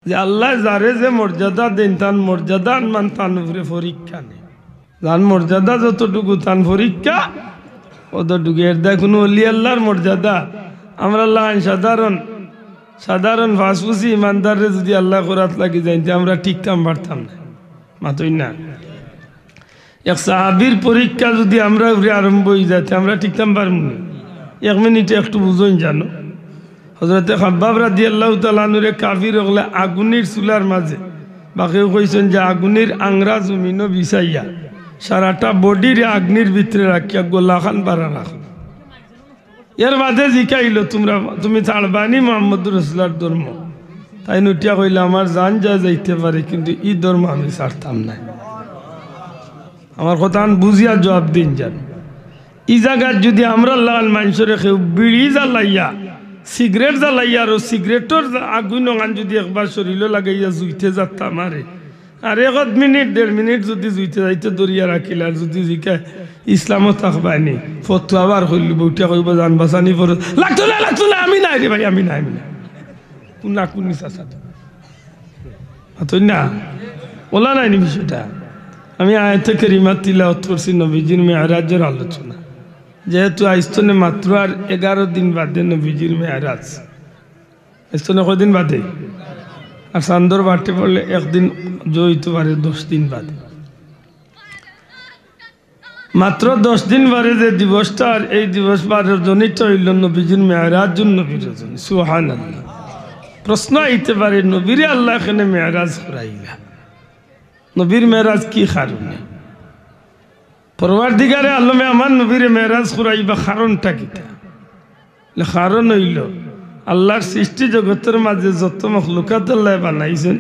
যে আল্লাহ যারে যে মর্যাদা দেন তান মর্যাদা মান তান উপরে পরীক্ষা নেই, যার মর্যাদা যতটুকু তান পরীক্ষা অতটুকু। এর দেয় কোনো অলি আল্লাহর মর্যাদা আমরা আল্লাহ সাধারণ ফাঁসফুসি ইমানদারে যদি আল্লাহ করাত লাগি যাইতে আমরা ঠিকঠাক পারতাম না, মাতই না। এক সাহাবীর পরীক্ষা যদি আমরা উপরে আরম্ভ হয়ে যাইতে আমরা ঠিকঠাক পারব না। 1 মিনিটে একটু বুঝুন জানো, হযরতে খাব্বাব রাদিয়াল্লাহু তাআলা আনহুরে কাফির হলে আগুনের চুলার মাঝে বাকিও কইছেন যে আগুনের আংরা জমিনও বিছাইয়া সারাটা বডির আগ্নির ভিতরে রাখিয়া গোলাখান বাড়া রাখো। এর বাদে জিকাইল তুমি ছাড়বানি মুহাম্মদুর রাসূলুল্লাহর ধর্ম। তাই নুটিয়া কইলে আমার জান যা যাইতে পারে কিন্তু এই ধর্ম আমি ছাড়তাম না। আমার কথা বুঝিয়া জবাব দিন যান। এই জায়গায় যদি আমরা লাল মানুষের কেউ বিড়ি জ্বালাইয়া সিগারেট জ্বালাইয়া আর সিগারেটর আগুন ওখান যদি একবার শরীর লাগাইয়া জুইতে যাতাম আরে আর 1 মিনিট 1.5 মিনিট যদি জুইতে যাইতে দরিয়া রাখিল আর যদি জিকা ইসলামও থাকবানি ফতুয়া বার করলি বউটিয়া কইব জান বাঁচানি পর লাগতো না আমি নাই রে ভাই আমি নাই কোনা কোনি চাচা তো না ওলা নাই নি বিষয়টা। আমি আয়াতে কারিমাত তিলাওয়াত করছি নবীজির মেরাজের আলোচনা, যেহেতু আইস্তনে মাত্র আর 11 দিন বাদে নবীজির মেরাজ, আইস্তনে কদিন বাদে আর চান্দর বাড়তে পড়লে 1 দিন জড়িতে পারে 10 দিন বাদে, মাত্র 10 দিন বারে যে দিবসটা আর এই দিবস বারের জন্যই হইল নবীজির মেরাজ নবীর জন্য। সুবহানাল্লাহ। প্রশ্ন আইতে পারে নবীরে আল্লাহ এখানে মেরাজ করাইলা, নবীর মেরাজ কি কারণে? পরওয়ারদিগারে আলমে আমার নবীরে মেরাজ করাইবা কারণটা কিটা? কারণ হইল আল্লাহর সৃষ্টি জগতের মাঝে যত মখলুকাত আল্লাহ বানাইছেন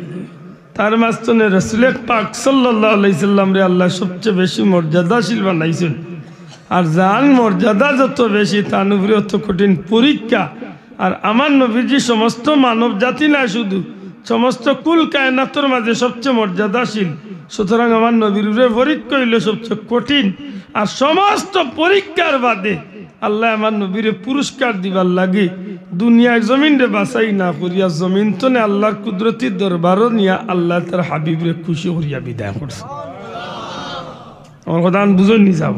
তার মাঝখানে রাসূল পাক সাল্লাল্লাহু আলাইহি সাল্লাম রে আল্লাহ সবচেয়ে বেশি মর্যাদাশীল বানাইছেন। আর যার মর্যাদা যত বেশি তার উপরে অত কঠিন পরীক্ষা। আর আমার নবীজি সমস্ত মানব জাতি না শুধু সমস্ত কুল কায়নাতের মাঝে সবচেয়ে মর্যাদাশীল, সুতরাং আমার নবীর উপরে পরীক্ষা হইল সবচেয়ে কঠিন। আর সমস্ত পরীক্ষার বাদে আল্লাহ আমার নবীরে পুরস্কার দিবার লাগে দুনিয়ার জমিন রে বাছাই না করিয়া জমিন তো নে আল্লাহর কুদরতির দরবারও নিয়া আল্লাহ তার হাবিবরে খুশি করিয়া বিদায় করছে। আমার কথা বুঝুন নি যাব।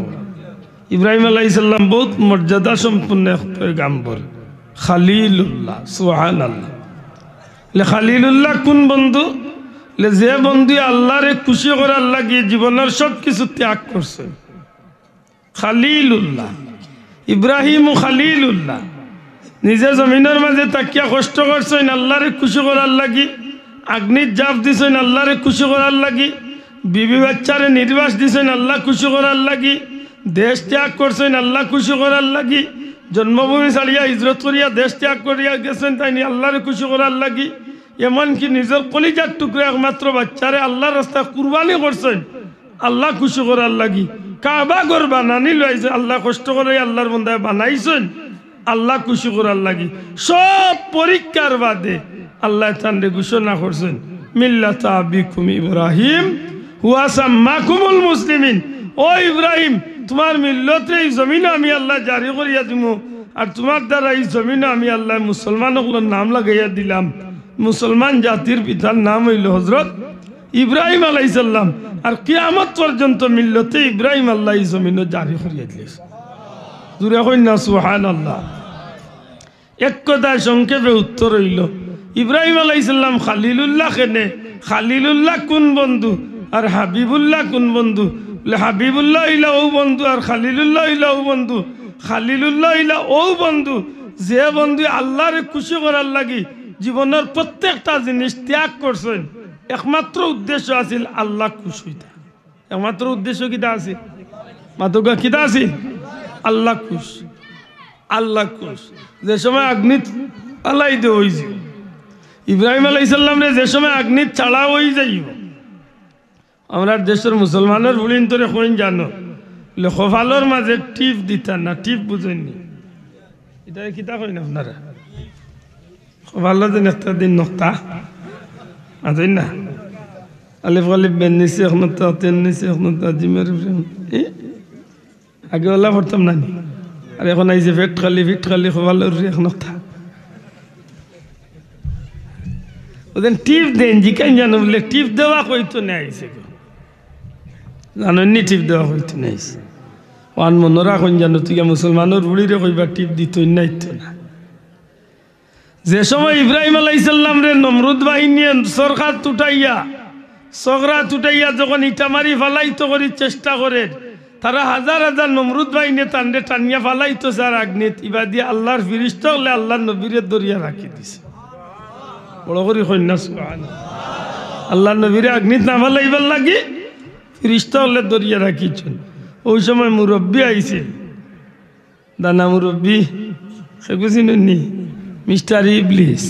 ইব্রাহিম আলাইহিস সালাম বহুত মর্যাদা সম্পন্ন এক পয়গাম্বর, খালিলুল্লাহ। সুবহানাল্লাহ। খালিলুল্লাহ কোন বন্ধু? যে বন্ধু আল্লাহরে খুশি করার লাগিয়ে জীবনের সব কিছু ত্যাগ করছে, খালিলুল্লাহ। ইব্রাহিম খালিলুল্লাহ নিজে জমিনের মাঝে তাকিয়া কষ্ট করছেন আল্লাহরে খুশি করার লাগি, আগ্নির জাপ দিছেন আল্লাহরে খুশি করার লাগি, বিবি বাচ্চারে নির্বাস দিছেন আল্লাহ খুশি করার লাগি, দেশ ত্যাগ করছেন আল্লাহ খুশি করার লাগি, জন্মভূমি ছাড়িয়া হিজরত করিয়া দেশ ত্যাগ করিয়া গেছেন তাই আল্লাহরে খুশি করার লাগি। এমনকি নিজের কলিজার টুকরা একমাত্র বাচ্চারে আল্লাহর রাস্তায় কুরবানি করছেন আল্লাহ খুশি করার লাগি। কাবা ঘর বানানি লইছে আল্লাহ কষ্ট করে আল্লাহর বান্দায় বানাইছেন আল্লাহ খুশি করার লাগি। সব পরীক্ষার বাদে আল্লাহ তানরে ঘোষণা করছেন মিল্লাতা আবিকুম ইব্রাহিম হুয়া সাম্মাকুমুল মুসলিমিন। ও ইব্রাহিম, তোমার মিল্লতে এই জমিনে আমি আল্লাহ জারি করিয়া দিব আর তোমার দ্বারা এই জমিনে আমি আল্লাহ মুসলমানগুলোর নাম লাগাইয়া দিলাম। মুসলমান জাতির পিতার নাম হইল হযরত ইব্রাহিম আলাইহিস সালাম। আর কিয়ামত পর্যন্ত মিল্লতে ইব্রাহিম আল্লাহ এই জমিনে জারি করিয়া দিয়েছে। জুড়ে কই না সুবহানাল্লাহ। এক কথায় সংক্ষেপে উত্তর হইল ইব্রাহিম আলাইহিস সালাম খালিলুল্লাহ কেনে? খালিলুল্লাহ কোন বন্ধু আর হাবিবুল্লাহ কোন বন্ধু? হাবিবুল্লাহ ইলা ও বন্ধু আর খালিলুল্লাহ ইলা ও বন্ধু। খালিলুল্লাহ ইলা ও বন্ধু যে বন্ধু আল্লাহরে খুশি করার লাগি জীবনের প্রত্যেকটা জিনিস ত্যাগ করছেন। একমাত্র উদ্দেশ্য আছিল আল্লাহ খুশি হইতা। একমাত্র উদ্দেশ্য কিতা আছে? মাত্র কিতা আছে? আল্লাহ খুশ। আল্লাহ খুশ। যে সময় আগ্নিত আল্লাহ দে হয়ে যাব ইব্রাহিম আলাইহিস সালাম রে, যে সময় আগ্নিত ছাড়া হয়ে যাইব। আমরা দেশের মুসলমানের ভুলিন তোরে কইন জানো কপালের মাঝে টিপ দিতা না, টিপ বুঝেননি এটা কিতা কইন আপনারা? কপালের যেন একটা দিন নক্তা আছেন না, আলিফ আলিফ বেন নিচে এখন তেন নিচে এখন জিমের আগে ওলা পড়তাম না নি, আর এখন আইছে ফিট খালি কপালের এক নক্তা। ওদের টিপ দেন জিকাই জানো বলে টিপ দেওয়া কইতো না আইসে জানি টিপ দেওয়া কইতো না আইসে ওয়ান মনোরা কইন জানো তুই মুসলমানের রুড়িরে কইবা টিপ দিতই না ইতো না যে সময় ইব্রাহিম আলাইহিস সালাম রে নমরুদ বাহিনী সরকার তুটাইয়া যখন ইটা মারি ফালাইতো করি চেষ্টা করে তারা হাজার হাজার নমরুদ বাহিনী টান্ডে টানিয়া ফালাইতো স্যার আগ্নিত ইবা দিয়ে আল্লাহর ফিরিস্তা হলে আল্লাহর নবীরে দরিয়া রাখি দিছে বড় করি কন্যা সুবহানাল্লাহ আল্লাহর নবীরে আগ্নিত না ফালাইবার লাগি ফিরিস্তা হলে দরিয়া রাখিছেন ওই সময় মুরব্বী আইছে দানা মুরব্বী সে বুঝিনি মিস্টার ইবলিস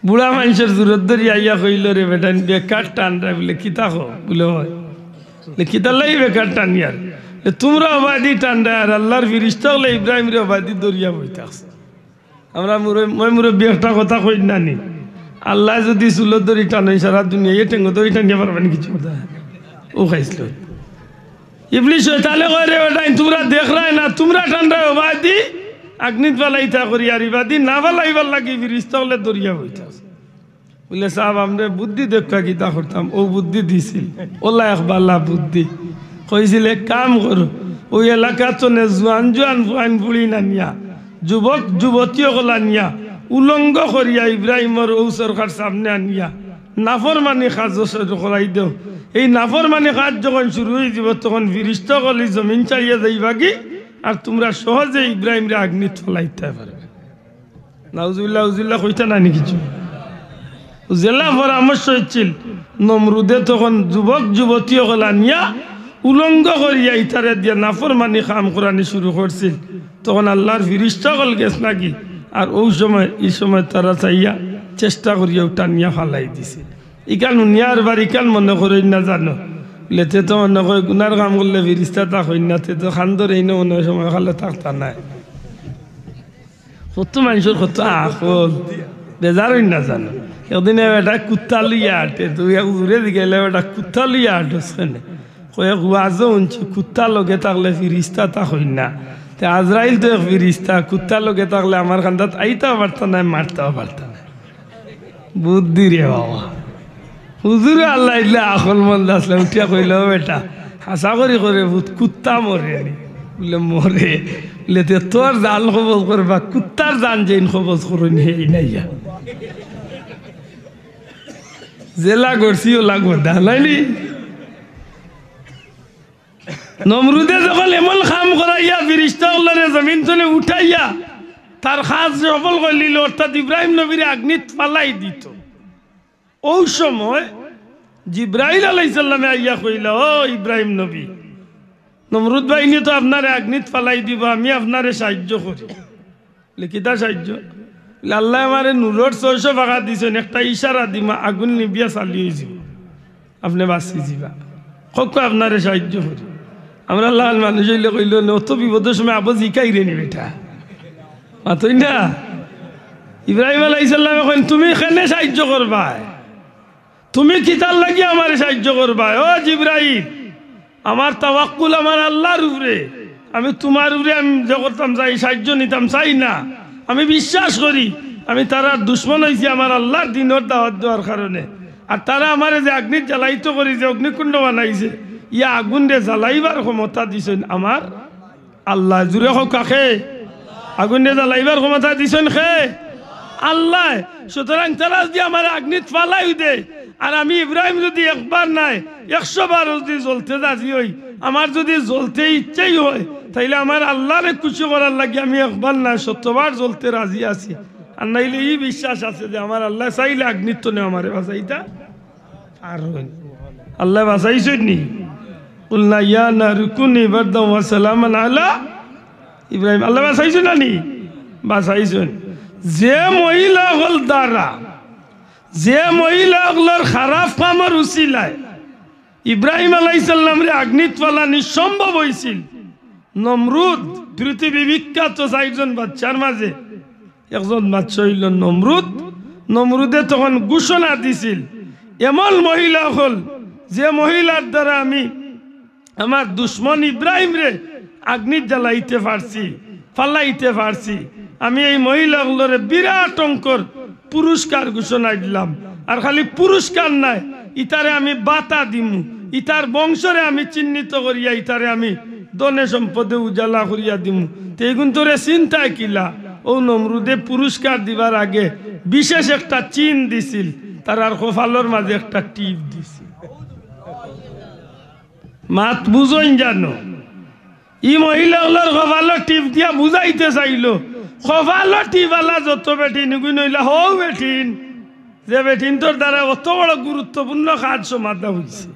বুড়া মানুষের জোরত ধরি আইয়া কইল রে বেটা বেকার টানরা বলে কিতা হো বলে হয় কিতা লাই বেকার টানিয়ার তোমরা অবাদি টান্ডা আর আল্লাহর ফিরিস্তা হলে ইব্রাহিম রে অবাদি দরিয়া বইতাস আমরা মই মুরব্বী একটা কথা কই নানি আল্লাহ যদি চুলত ধরি টানাই সারা দুনিয়া এ টেঙ্গো ধরি টানিয়া পারবেন কিছু কথা ও খাইছিল ইবলিস তাহলে কয় রে বেটা তোমরা দেখ রায় না তোমরা টান্ডা অবাদি আগ্নিত ফালাইতা করি আর ইবাদি না ফালাইবার লাগি ফিরিস্তা হলে দরিয়া বইতাস বলে সাহেব আমরা বুদ্ধি দেখা কিতা করতাম ও বুদ্ধি দিছিল ওলা একবাল্লা বুদ্ধি কইছিল কাম করো ওই এলাকা তো নে জোয়ান ফুয়ান ফুড়ি নানিয়া যুবক যুবতী গলা নিয়া উলঙ্গ করিয়া ইব্রাহিমর ও সরকার সামনে আনিয়া নাফরমানি কাজ করাই দেও এই নাফরমানি কাজ যখন শুরু হয়ে যাব তখন ফিরিস্তা গলি জমিন চাইয়া যাইবা কি আর তোমরা সহজে ইব্রাহিম রে আগ্নিত ফলাইতে পারবে নাউজুবিল্লাহ উজুল্লাহ কইতা না নি কিছু জেলা পরামর্শ হচ্ছিল নমরুদে তখন যুবক যুবতী গলা নিয়া উলঙ্গ করিয়া ইতারে দিয়া নাফরমানি কাম করানি শুরু করছিল তখন আল্লাহর ফিরিস্তা গল গেছ নাকি আর ওই সময় এই সময় তারা চাইয়া চেষ্টা করিয়া টানিয়া ফালাই দিছে ইকান নিয়ার বাড়ি কান মনে করেন না জানো লেতে তো মনে করে গুনার কাম করলে ফিরিস্তা তা হইন না তে তো খান্দর এই মনে সময় খালে থাকতা নাই কত মানুষের কত আকল বেজার হইন না জানো একদিনে এটা কুত্তা লইয়া আটে তুই ঘুরে গেলে এটা কুত্তা লইয়া আটস কেনে কয়েক ওয়াজও উনছি কুত্তা লগে থাকলে ফিরিস্তা তা হইন না তে আজরাইল তো এক ফিরিস্তা কুত্তা লগে থাকলে আমার কান্দাত আইতাও পারত না মারতেও পারত না বুদ্ধি রে বাবা হুজুর আল্লাহ ইল্লা আকল মন্দ আসলে উঠিয়া কইল বেটা হাসা করি করে কুত্তা মরে বলে মরে বলে তে তোর জান খবজ করবা কুত্তার জান যেন খবজ করুন এই নাইয়া জেলা করছিও লাগবো দাঁড়াইনি নমরুদে যখন এমন কাম করাইয়া ফিরিস্তা আল্লাহরে জমিন তলে উঠাইয়া তার কাজ সফল করলিল অর্থাৎ ইব্রাহিম নবীরে আগ্নিত ফালাই দিত ওই সময় জিব্রাইল আলাইহিস সালামে আইয়া কইল ও ইব্রাহিম নবী নমরুদ বাহিনী তো আপনারে আগ্নিত ফালাই দিব আমি আপনারে সাহায্য করি লিখিতা সাহায্য আল্লাহ আমারে নূরের 600 ভাগা দিছেন একটা ইশারা দিমা আগুন নিবিয়া চালিয়ে যাব আপনি বাঁচি যাবা কত আপনারে সাহায্য করি আমরা লাল মানুষ হইলে কইল অত বিপদের সময় আবু জিকাই রে নি বেটা মাতই না ইব্রাহিম আলাইহিস সালাম কইন তুমি কেনে সাহায্য করবা তুমি কিতার লাগি আমারে সাহায্য করবা ও জিব্রাইল আমার তাওয়াক্কুল আমার আল্লাহর উপরে আমি তোমার উপরে আমি করতাম চাই সাহায্য নিতাম চাই না আমি বিশ্বাস করি আমি তারা দুশ্মন হয়েছি আমার আল্লাহর দিনের দাওয়াত দেওয়ার কারণে আর তারা আমার যে আগ্নিত জ্বালাইতো করি যে অগ্নিকুণ্ড বানাইছে ইয়া আগুন রে জ্বালাইবার ক্ষমতা দিছেন আমার আল্লাহ জুড়ে হোক কাকে আগুন রে জ্বালাইবার ক্ষমতা দিছেন খে আল্লাহ সুতরাং তারা যদি আমার আগ্নিত ফালাই দে আর আমি ইব্রাহিম যদি একবার নাই 100 বার যদি জ্বলতে রাজি হই আমার যদি জ্বলতে ইচ্ছেই হয় তাইলে আমার আল্লাহরে খুশি করার লাগে আমি একবার না 100 বার জ্বলতে রাজি আছি আর নাইলে এই বিশ্বাস আছে যে আমার আল্লাহ চাইলে আগ্নিত তো নেই আমারে বাঁচাইতা আর আল্লাহ বাঁচাইছেন নি কুলনা ইয়া নারু কুনি বারদাম ওয়া সালামান আলা ইব্রাহিম আল্লাহ বাঁচাইছেন না নি বাঁচাইছেন যে মহিলা হল দ্বারা যে মহিলাগুলোর খারাপ কামের উসিলায় ইব্রাহিম আলাইহিস সালামরে আগ্নিত ফালানি সম্ভব হয়েছিল নমরুদ পৃথিবী বিখ্যাত 4 জন বাচ্চার মাঝে একজন বাচ্চা হইল নমরুদ নমরুদে তখন ঘোষণা দিছিল এমন মহিলা হল যে মহিলার দ্বারা আমি আমার দুশ্মন ইব্রাহিম রে আগ্নিত জ্বালাইতে পারছি ফালাইতে পারছি আমি এই মহিলাগুলোরে বিরাট অঙ্কর পুরস্কার ঘোষণা দিলাম আর খালি পুরস্কার নাই, ইতারে আমি বাতা দিমু, ইতার বংশরে আমি চিহ্নিত করিয়া ইতারে আমি ধনে সম্পদে উজালা করিয়া দিমু। তেগুন তোরে চিন্তায় কিলা, ও নমরুদে পুরস্কার দিবার আগে বিশেষ একটা চিন দিছিল, তার আর কপালের মাঝে একটা টিপ দিছিল। মাত বুঝইন জানো, ই মহিলা হলার কপালের টিপ দিয়া বুঝাইতে চাইল, কপালের টিপওয়ালা যত বেটিন এগুন হইলা হও বেটিন, যে বেটিন তোর দ্বারা অত বড় গুরুত্বপূর্ণ কাজ সমাধা হয়েছে।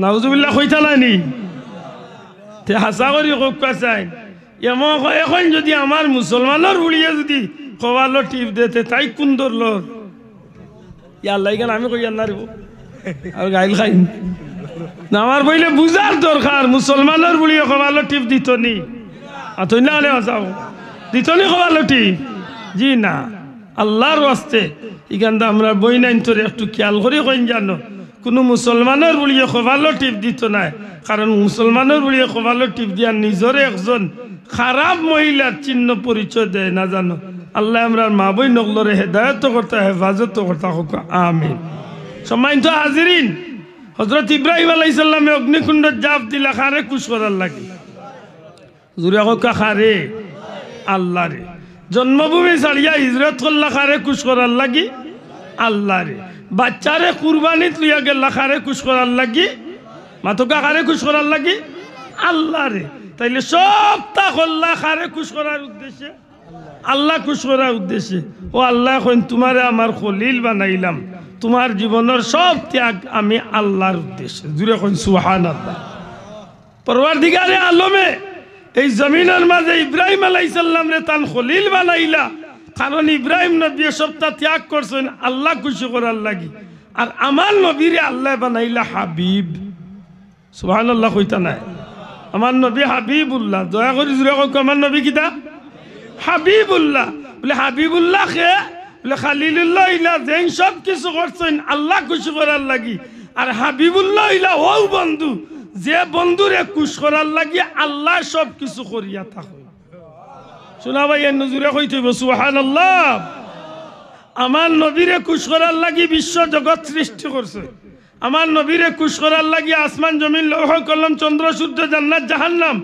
নাউজুবিল্লাহ কইতা নাইনি, তে হাসা করি কোকা চাই এখন যদি আমার মুসলমানের উড়িয়ে যদি কপালের টিপ দেতে তাই কুন্দর লোক ইয়াল্লাই কেন আমি কই না রেব আর গাইল খাই না, আমার বইলে বুঝার দরকার। মুসলমানের বুড়িয়ে কপালের টিপ দিত নি, আতই না আলে আসাও দিত নি কপালের টিপ? জি না, আল্লাহর ওয়াস্তে এখানটা আমরা বই নাইন তোরে একটু খেয়াল করে কইন জানো, কোনো মুসলমানের বুড়িয়ে কপালের টিপ দিত না, কারণ মুসলমানের বুড়িয়ে কপালের টিপ দিয়া নিজরে একজন খারাপ মহিলার চিহ্ন পরিচয় দেয় না জানো। আল্লাহ আমরা মা বই নগলরে হেদায়ত করতে হেফাজত করতে হোক, আমিন। সম্মানিত হাজিরিন, হযরত ইব্রাহিম আলাইহিস সালামে অগ্নিকুণ্ড জাপ দিলা খারে খুশ করার লাগি, জুরে হোক খারে আল্লাহ রে। জন্মভূমি ছাড়িয়া হিজরত করলা খারে খুশ করার লাগি আল্লাহ রে। বাচ্চারে কুরবানিত লইয়া গেলা খারে খুশ করার লাগি, মাতকা খারে খুশ করার লাগি আল্লাহ রে। তাইলে সবটা করলা খারে খুশ করার উদ্দেশ্যে, আল্লাহ খুশ করার উদ্দেশ্যে। ও আল্লাহ এখন তোমারে আমার খলিল বানাইলাম, তোমার জীবনের সব ত্যাগ আমি আল্লাহর উদ্দেশ্যে। জুড়ে কোন সুবহানাল্লাহ। পরওয়ারদিগারে আলমে এই জমিনের মাঝে ইব্রাহিম আলাইহিস সালাম রে তান খলিল বানাইলা, কারণ ইব্রাহিম নবী সবটা ত্যাগ করছেন আল্লাহ খুশি করার লাগি। আর আমার নবীরে আল্লাহ বানাইলা হাবিব। সুবহানাল্লাহ কইতা নাই, আমার নবী হাবিবুল্লাহ। দয়া করে জুড়ে কোন আমার নবী কিতা হাবিবুল্লাহ। বলে হাবিবুল্লাহ খে বলে খালিলুল্লাহ ইলা যেন সব কিছু করছেন আল্লাহ খুশি করার লাগি। আর হাবিবুল্লাহ ইলা ও বন্ধু, যে বন্ধুরে খুশ করার লাগি আল্লাহ সব কিছু করিয়া থাকে। শোনা ভাই এর নজরে কইতে হইব সুবহানাল্লাহ। আমার নবীরে খুশ করার লাগি বিশ্ব জগৎ সৃষ্টি করছে, আমার নবীরে খুশ করার লাগি আসমান জমিন লৌহ কলম চন্দ্র সূর্য জান্নাত জাহান্নাম,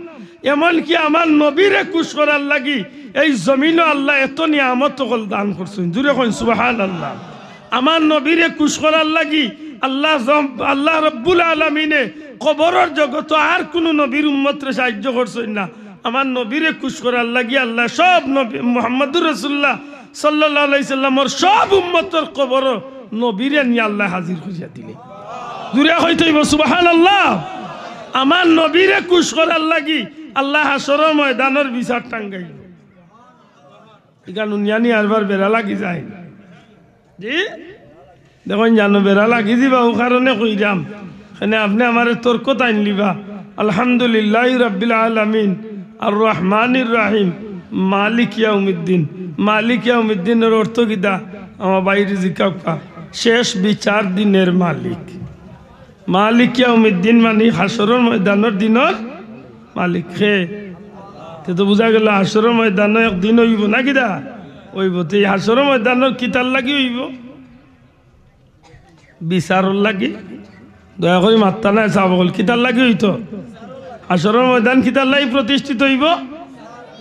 এমনকি আমার নবীরে খুশ করার লাগি এই জমিনও আল্লাহ এত নিয়ামত দান করছেন। জুড়ে কইন সুবহানাল্লাহ। আমার নবীরে খুশ করার লাগি আল্লাহ রব্বুল আলামিনে কবরের জগত আর কোন নবীর উম্মতরে সাহায্য করছেন না। আমার নবীরে খুশ করার লাগি আল্লাহ সব নবী মুহাম্মদুর রাসূলুল্লাহ সাল্লাল্লাহু আলাইহি সাল্লামর সব উম্মতের কবর নবীরে নিয়ে আল্লাহ হাজির করিয়া দিলেন। জুড়ে হইতে হইব সুবহানাল্লাহ। আমার নবীরে খুশ করার লাগি আল্লাহ হাসরের ময়দানের বিচার টাঙ্গাইল। এখানে উনিয়ানি আরবার বেড়া লাগি যায় জি দেখুন জানো বেড়া লাগি যাবা ও কারণে কইরাম এখানে আপনি আমার তর্ক তাইন লিবা। আলহামদুলিল্লাহ রাব্বিল আলামিন আর রহমানির রাহিম মালিক ইয়াউমিদ্দিন। মালিক ইয়াউমিদ্দিনের অর্থ কিতা আমার বাইরে জিজ্ঞাসা, শেষ বিচার দিনের মালিক। মালিক ইয়াউমিদ্দিন মানে হাসরের ময়দানের দিনের মালিক। হে তো বুঝা গেল হাসরের ময়দান একদিন হইব না কিতা হইব। তো এই হাসরের ময়দানের কিতার লাগি হইব বিচারর লাগি। দয়া করে মাত্তা নাই চাব বল কিতার লাগি হইতো হাসরের ময়দান কিতার লাগি প্রতিষ্ঠিত হইব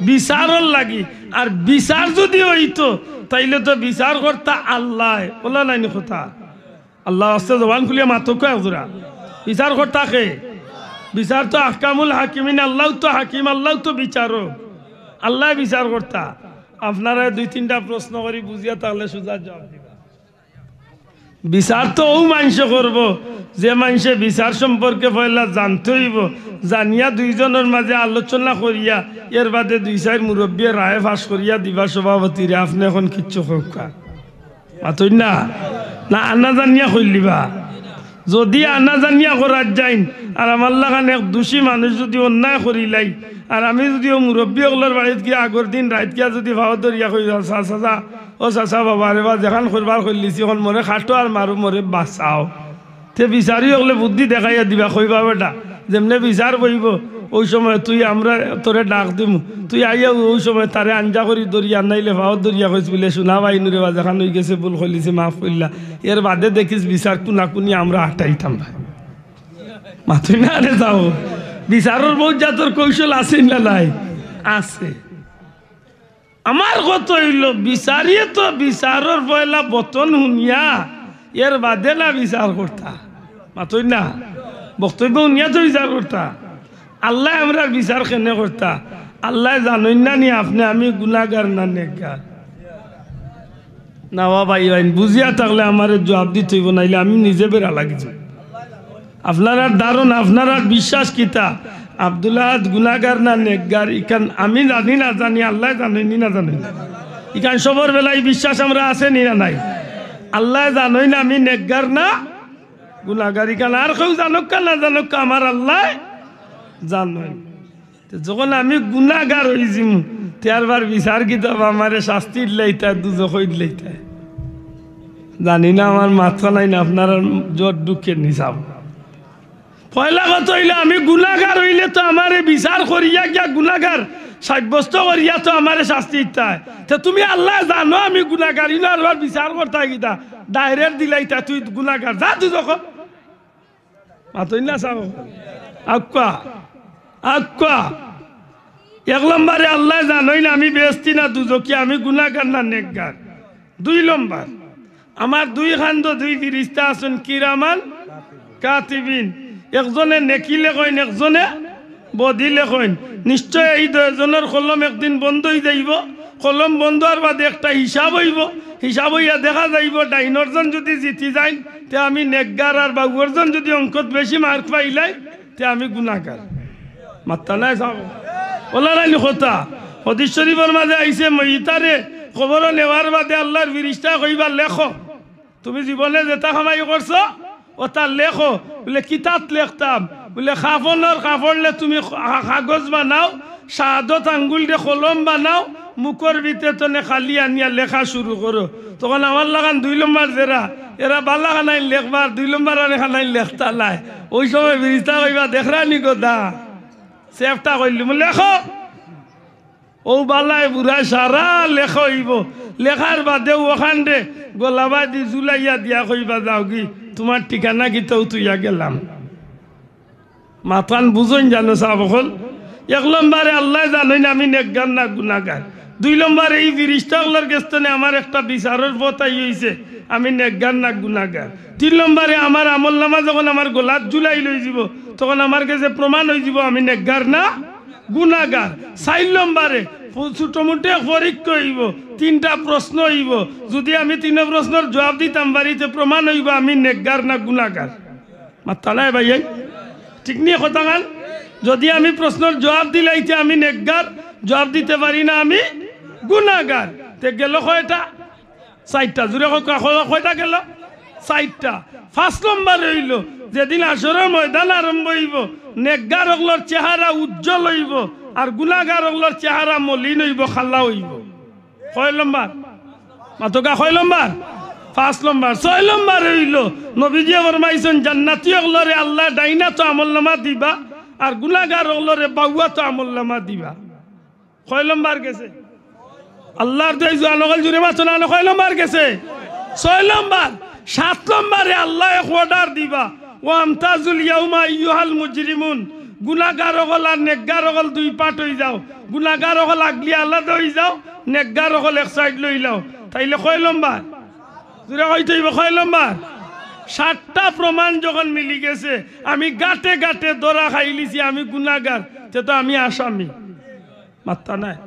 বিচারর লাগি। আর বিচার যদি হইতো তাইলে তো বিচার কর্তা আল্লাহ বলা নাইনি কথা। আল্লাহ আস্তে জবান খুলিয়া মাতক একজোড়া বিচার কর্তা কে? বিচার তো আহকামুল হাকিমিন, আল্লাহ তো হাকিম, আল্লাহ তো বিচারক, আল্লাহ বিচার কর্তা। আপনারা দুই তিনটা প্রশ্ন করি বুঝিয়া তাহলে সোজা জবাব দিবা। বিচার তো ও মানুষে করব যে মানুষে বিচার সম্পর্কে পয়লা জানতে হইব, জানিয়া দুইজনের মাঝে আলোচনা করিয়া এর বাদে দুই চার মুরব্বী রায় ফাঁস করিয়া দিবা সভাপতিরে আপনি এখন কিচ্ছু খোকা মাতই না না আনা জানিয়া কইলিবা। যদি আনা জানিয়া করার যাইন আর আমার লাগান এক দোষী মানুষ যদি অন্যায় করিলাই আর আমি যদি ও মুরব্বী ওগুলোর বাড়িত গিয়ে আগর দিন রাত গিয়া যদি ভাও ধরিয়া কই চাচা ও চাচা বাবা রে বা যেখান করবার করলিছি এখন মরে খাটো আর মারো মরে বাঁচাও, তে বিচারি ওগুলো বুদ্ধি দেখাইয়া দিবা কইবা বেটা যেমনে বিচার বইব ওই সময় তুই আমরা তোরে ডাক দিমু তুই আইয়া ওই সময় তারে আঞ্জা করি দরিয়া নাইলে ভাও দরিয়া কইস বলে শোনা ভাই নুরে বাজাখান হয়ে গেছে ভুল হলিছে মাফ করলা এর বাদে দেখিস বিচার কুনি আমরা হাঁটাইতাম ভাই মাথুই না আরে যাও বিচারের বহুত জাতর কৌশল আছে না নাই আছে আমার কত হইল বিচারিয়ে তো বিচারের পয়লা বতন শুনিয়া এর বাদে না বিচার করতা মাথুই না বক্তব্য শুনিয়া তো বিচার করতা আল্লাহ আমরা বিচার কেনে করতা আল্লাহ জানেন না নি আপনি আমি গুনাহগার না নেকগার না ভাই ভাই বুঝিয়া থাকলে আমার জবাব দিতে হইব নাইলে আমি নিজে বেড়া লাগিছি আপনারা দারুন আপনারা বিশ্বাস কিতা আব্দুল্লাহ গুনাহগার না নেকগার ইখান আমি জানি না জানি আল্লাহ জানেন না জানেন ইখান সবর বেলায় বিশ্বাস আমরা আছে নি না নাই আল্লাহ জানেন না আমি নেকগার না গুনাহগার ইখান আর কেউ জানুক না জানুক আমার আল্লাহ জানেন যখন আমি গুনাহগার হইছিম তারবার বিচার কিতাব আমারে শাস্তি লইতা দুজখ লইতা জানি না আমার মাথা নাই না আপনারা জোর দুঃখের নিসাব পয়লা কথা হইলে আমি গুনাহগার হইলে তো আমারে বিচার করিয়া গিয়া গুনাহগার সাব্যস্ত করিয়া তো আমারে শাস্তি দিতাই তো তুমি আল্লাহ জানো আমি গুনাহগার ইনো আর বিচার করতা গিতা ডাইরেক্ট দিলাইতা তুই গুনাহগার যা তুই যখন মাথই না চাও আক্কা আক্কা এক নম্বরে আল্লাহ জানোই না আমি বেস্তি না দুজকি আমি গুনাহগার না নেকগার দুই নম্বর আমার দুই খান্দ দুই ফিরিস্তা আছেন কিরামান কাতিবিন একজনে নেকি লেখেন একজনে বদি লেখেন নিশ্চয় এই দুজনের কলম একদিন বন্ধ হয়ে যাইব কলম বন্ধ হওয়ার বাদে একটা হিসাব হইব হিসাব হইয়া দেখা যাইব ডাইনরজন যদি জিতি যায় তে আমি নেকগার আর বাবুরজন যদি অঙ্কত বেশি মার্ক পাইলাই তে আমি গুনাহগার মাত্তা নাই চাও ওলারাইনি কথা হদিস শরীফের মাঝে আইসে মহিতারে খবর নেওয়ার বাদে আল্লাহর ফিরিস্তা কইবা লেখো তুমি জীবনে যেটা কামাই করছো ওটা লেখো বলে কিতাব লেখতাম বলে কাফনের কাপড়লে তুমি কাগজ বানাও শাহাদত আঙ্গুল দিয়ে কলম বানাও মুখর ভিতরে তো খালি আনিয়া লেখা শুরু করো তখন আমার লাগান 2 নম্বর জেরা এরা বালা খানাই লেখবার 2 নম্বর খানাই লেখতা নাই ওই সময় ফিরিস্তা কইবা দেখরানি কথা সেফটা কইলি লেখো ও বালায় বুড়া সারা লেখ হইব লেখার বাদে ওখান রে গোলাবাদি জুলাইয়া দিয়া কইবা যাও কি তোমার ঠিকানা কি তো তুইয়া গেলাম মাথান বুঝন জানো সাবকল 1 নম্বরে আল্লাহ জানেন আমি নেকগার না গুনাহগার 2 নম্বরে এই ফিরিস্তাগুলোর কাছে আমার একটা বিচারের পথাই হইছে আমি নেকগার না গুনাহগার 3 নম্বরে আমার আমলনামা যখন আমার গলাত ঝুলাই লই যাব তখন আমার কাছে প্রমাণ হই যাব আমি নেকগার না গুনাহগার 4 নম্বরে ছোটমোটে পরীক্ষা হইব 3টা প্রশ্ন হইব যদি আমি 3 প্রশ্নের জবাব দিতাম বাড়িতে প্রমাণ হইব আমি নেকগার না গুনাহগার মাথা নাই ভাই ঠিক নিয়ে কথা গান যদি আমি প্রশ্নের জবাব দিলাইতে আমি নেকগার জবাব দিতে পারি না আমি গুনাহগার তে গেল কয়টা 4টা জুড়ে কয়টা গেল 4টা 5 নম্বর হইল যেদিন আসরের ময়দান আরম্ভ হইব নেকগার হগলর চেহারা উজ্জ্বল হইব আর গুনাহগার হগলর চেহারা মলিন হইব খাল্লা হইব কয় নম্বর মাতকা কয় নম্বর 5 নম্বর 6 নম্বর হইল নবীজি ফরমাইছেন জান্নাতি হগলরে আল্লাহ ডাইনা তো আমলনামা দিবা আর গুনাহগার হগলরে বাউয়া তো আমলনামা দিবা কয় নম্বর গেছে আল্লাহর দেই জানগল জুরে মাছ না কয় নম্বর গেছে 6 নম্বর 7 নম্বরে আল্লাহ এক অর্ডার দিবা ওয়া আমতাজুল ইয়াউমা আইয়ুহাল মুজরিমুন গুনাহগার হগল আর নেকগার হগল 2 পার্ট হই যাও গুনাহগার হগল আগলি আলাদা হই যাও নেকগার হগল এক সাইড লই লাও তাইলে কয় নম্বর জুরে কইতে হইব কয় নম্বর 7টা প্রমাণ যখন মিলি গেছে আমি গাটে গাটে দরা খাইলিছি আমি গুনাহগার তে তো আমি আসামি মাত্তা নাই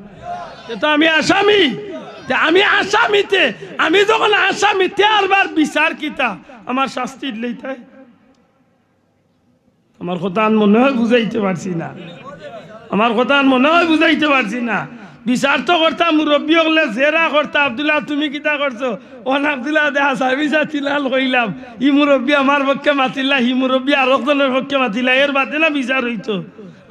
তে তো আমি আসামি আমি আসামিতে আমি যখন আসামিতে আরবার বিচার কিতা আমার শাস্তি লইতাই আমার কথা মনে হয় বুঝাইতে পারছি না আমার কথা মনে হয় বুঝাইতে পারছি না বিচার তো করতাম মুরব্বী হলে জেরা করতা আব্দুল্লাহ তুমি কিতা করছো ওন আব্দুল্লাহ দেখা সার্ভিসা তিলাল কইলাম ই মুরব্বী আমার পক্ষে মাতিলা হি মুরব্বী আর একজনের পক্ষে মাতিলা এর বাদে না বিচার হইতো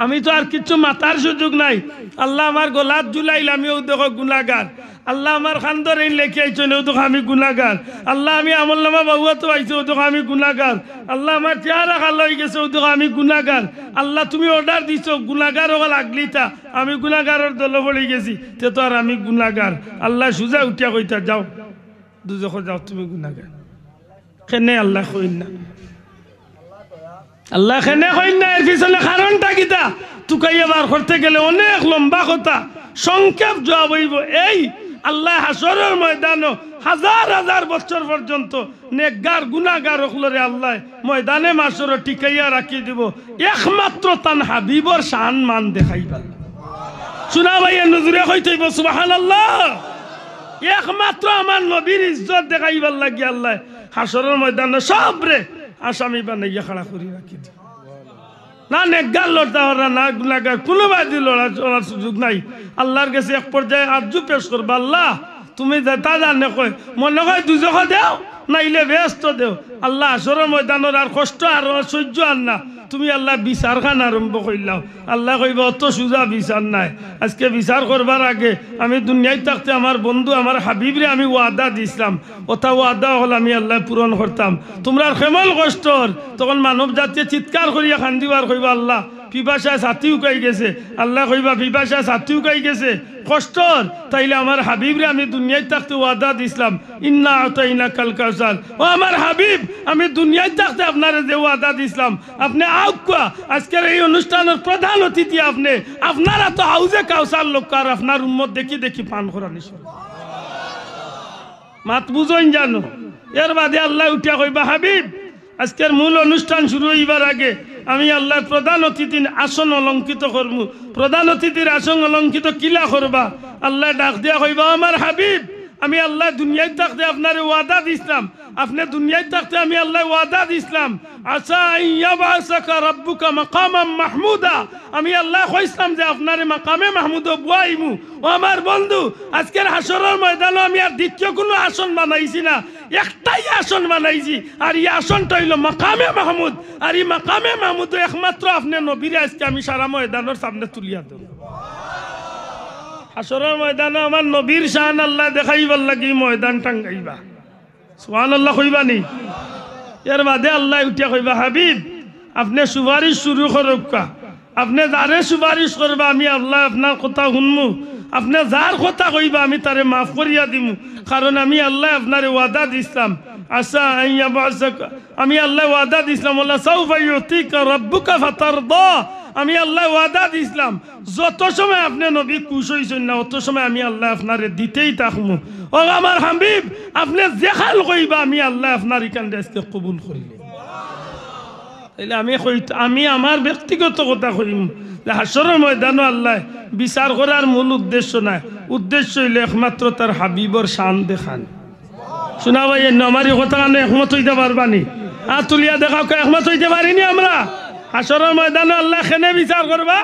আমি তো আর কিছু মাতার সুযোগ নাই আল্লাহ আমার গলাত জুলাইল আমিও দেখো গুনাহগার আল্লাহ আমার খান্দর এই লেখে আইছো না তো আমি গুনাহগার আল্লাহ আমি আমল নামা বাবুয়া তো আইছো তো আমি গুনাহগার আল্লাহ আমার চেহারা কালো হয়ে গেছে তো আমি গুনাহগার আল্লাহ তুমি অর্ডার দিছো গুনাহগার হল আগলিতা আমি গুনাহগারের দলে পড়ে গেছি তে তো আর আমি গুনাহগার আল্লাহ সুজা উঠিয়া কইতা যাও দুজখ যাও তুমি গুনাহগার কেনে আল্লাহ কইন না আল্লাহ কেনে কইন না এর পিছনে কারণটা কিতা তুকাইয়া বার করতে গেলে অনেক লম্বা কথা সংক্ষেপ জবাব হইব এই আল্লাহ হাসরের ময়দানে হাজার হাজার বছর পর্যন্ত নেকগার গুনাহগার হলরে আল্লাহ ময়দানে মাসর টিকাইয়া রাখি দিব একমাত্র তান হাবিবর শান মান দেখাইবা শোনা ভাই নজরে কইতেইব সুবহানাল্লাহ একমাত্র আমার নবীর ইজ্জত দেখাইবার লাগি আল্লাহ হাসরের ময়দানে সবরে আসামি বানাইয়া খাড়া করি রাখি দিব না নেকগার লড়তে ওরা না গুনাহগার কোনো বাদি লড়ার সুযোগ নাই আল্লাহর কাছে এক পর্যায়ে আরজু পেশ করবা আল্লাহ তুমি যেটা জানে কয় মনে হয় দুজখ দেও নাইলে ব্যস্ত দেও আল্লাহ আসরের ময়দানের আর কষ্ট আর সহ্য আর না তুমি আল্লাহ বিচার খান আরম্ভ করলাও আল্লাহ কইব অত সুজা বিচার নাই আজকে বিচার করবার আগে আমি দুনিয়ায় থাকতে আমার বন্ধু আমার হাবিবরে আমি ওয়াদা দিছিলাম ওটা ওয়াদা হল আমি আল্লাহ পূরণ করতাম তোমরা কেমন কষ্টর তখন মানব জাতীয় চিৎকার করিয়া খান্দিবার কইবা আল্লাহ পিপাসায় ছাতি উকাই গেছে আল্লাহ কইবা পিপাসায় ছাতি উকাই গেছে কষ্টর তাইলে আমার হাবিবরে আমি দুনিয়ায় থাকতে ওয়াদা দিছিলাম ইন্না আতাইনা কাল কাউসার ও আমার হাবিব আমি দুনিয়ায় থাকতে আপনারে যে ওয়াদা দিছিলাম আপনি আউকা আজকের এই অনুষ্ঠানের প্রধান অতিথি আপনি আপনারা তো হাউজে কাউসার লোক আর আপনার উম্মত দেখি দেখি পান করা নিশ্চয় মাত বুঝইন জানো এর বাদে আল্লাহ উঠিয়া কইবা হাবিব আজকের মূল অনুষ্ঠান শুরু হইবার আগে আমি আল্লাহ প্রধান অতিথির আসন অলঙ্কিত করবো প্রধান অতিথির আসন অলঙ্কিত কিলা করবা আল্লাহ ডাক দিয়া কইবা আমার হাবিব আমি আল্লাহ দুনিয়ায় থাকতে আপনার ওয়াদা দিছিলাম আপনি দুনিয়ায় থাকতে আমি আল্লাহ ওয়াদা দিছিলাম আসা ইয়াবাসাকা রাব্বুকা মাকামাম মাহমুদা আমি আল্লাহ কইছিলাম যে আপনার মাকামে মাহমুদ বুয়াইমু ও আমার বন্ধু আজকের হাসরের ময়দানে আমি আর দ্বিতীয় কোনো আসন বানাইছি না একটাই আসন বানাইছি আর এই আসনটা হইল মাকামে মাহমুদ আর এই মাকামে মাহমুদ একমাত্র আপনি নবীরে আজকে আমি সারা ময়দানের সামনে তুলিয়া দেব হাসরের ময়দানে আমার নবীর শান আল্লাহ দেখাইবার লাগি ময়দান টাঙ্গাইবা সুবহানাল্লাহ কইবা নি এর বাদে আল্লাহ উঠিয়া কইবা হাবিব আপনি সুপারিশ শুরু করুকা আপনি যারে সুপারিশ করবা আমি আল্লাহ আপনার কথা শুনমু আপনি যার কথা কইবা আমি তারে মাফ করিয়া দিমু কারণ আমি আল্লাহ আপনারে ওয়াদা দিছিলাম আসা ইয়াবাসাকা আমি আল্লাহ ওয়াদা দিছিলাম আল্লাহ সাউফা ইউতিকা রাব্বুকা ফাতারদা আমি আল্লাহ ওয়াদা দিছিলাম যত সময় আপনি নবী খুশ হইছেন না অত সময় আমি আল্লাহ আপনারে দিতেই থাকমু ও আমার হাবিব আপনি যেখান কইবা আমি আল্লাহ আপনার এখান আজকে কবুল করিলে তাইলে আমি আমার ব্যক্তিগত কথা কইম যে হাসরের ময়দানে আল্লাহ বিচার করার মূল উদ্দেশ্য না উদ্দেশ্য হইলে একমাত্র তার হাবিবর শান দেখান শোনা ভাই আমার এই কথা কারণে একমত হইতে পারবানি তুলিয়া দেখাও একমত হইতে পারিনি আমরা হাসরের ময়দানে আল্লাহ কেনে বিচার করবা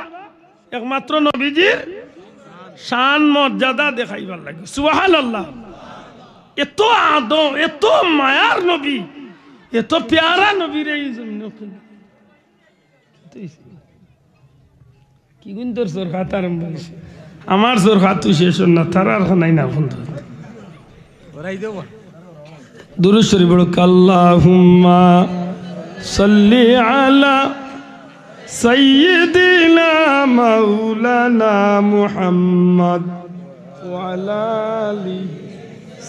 একমাত্র নবীজির শান মর্যাদা দেখাইবার লাগে সুবহানাল্লাহ এত আদম এত মায়ার নবী এত প্যারা নবীর এই জন্য কি গুণ তোর জোর খাত আরম্ভ হয়েছে আমার জোর খাত তুই শেষ না তার আর নাই না বন্ধু দুরূদ শরীফ বলো আল্লাহুম্মা সাল্লি আলা সাইয়্যিদিনা মাওলানা মুহাম্মদ ওয়া আলা আলি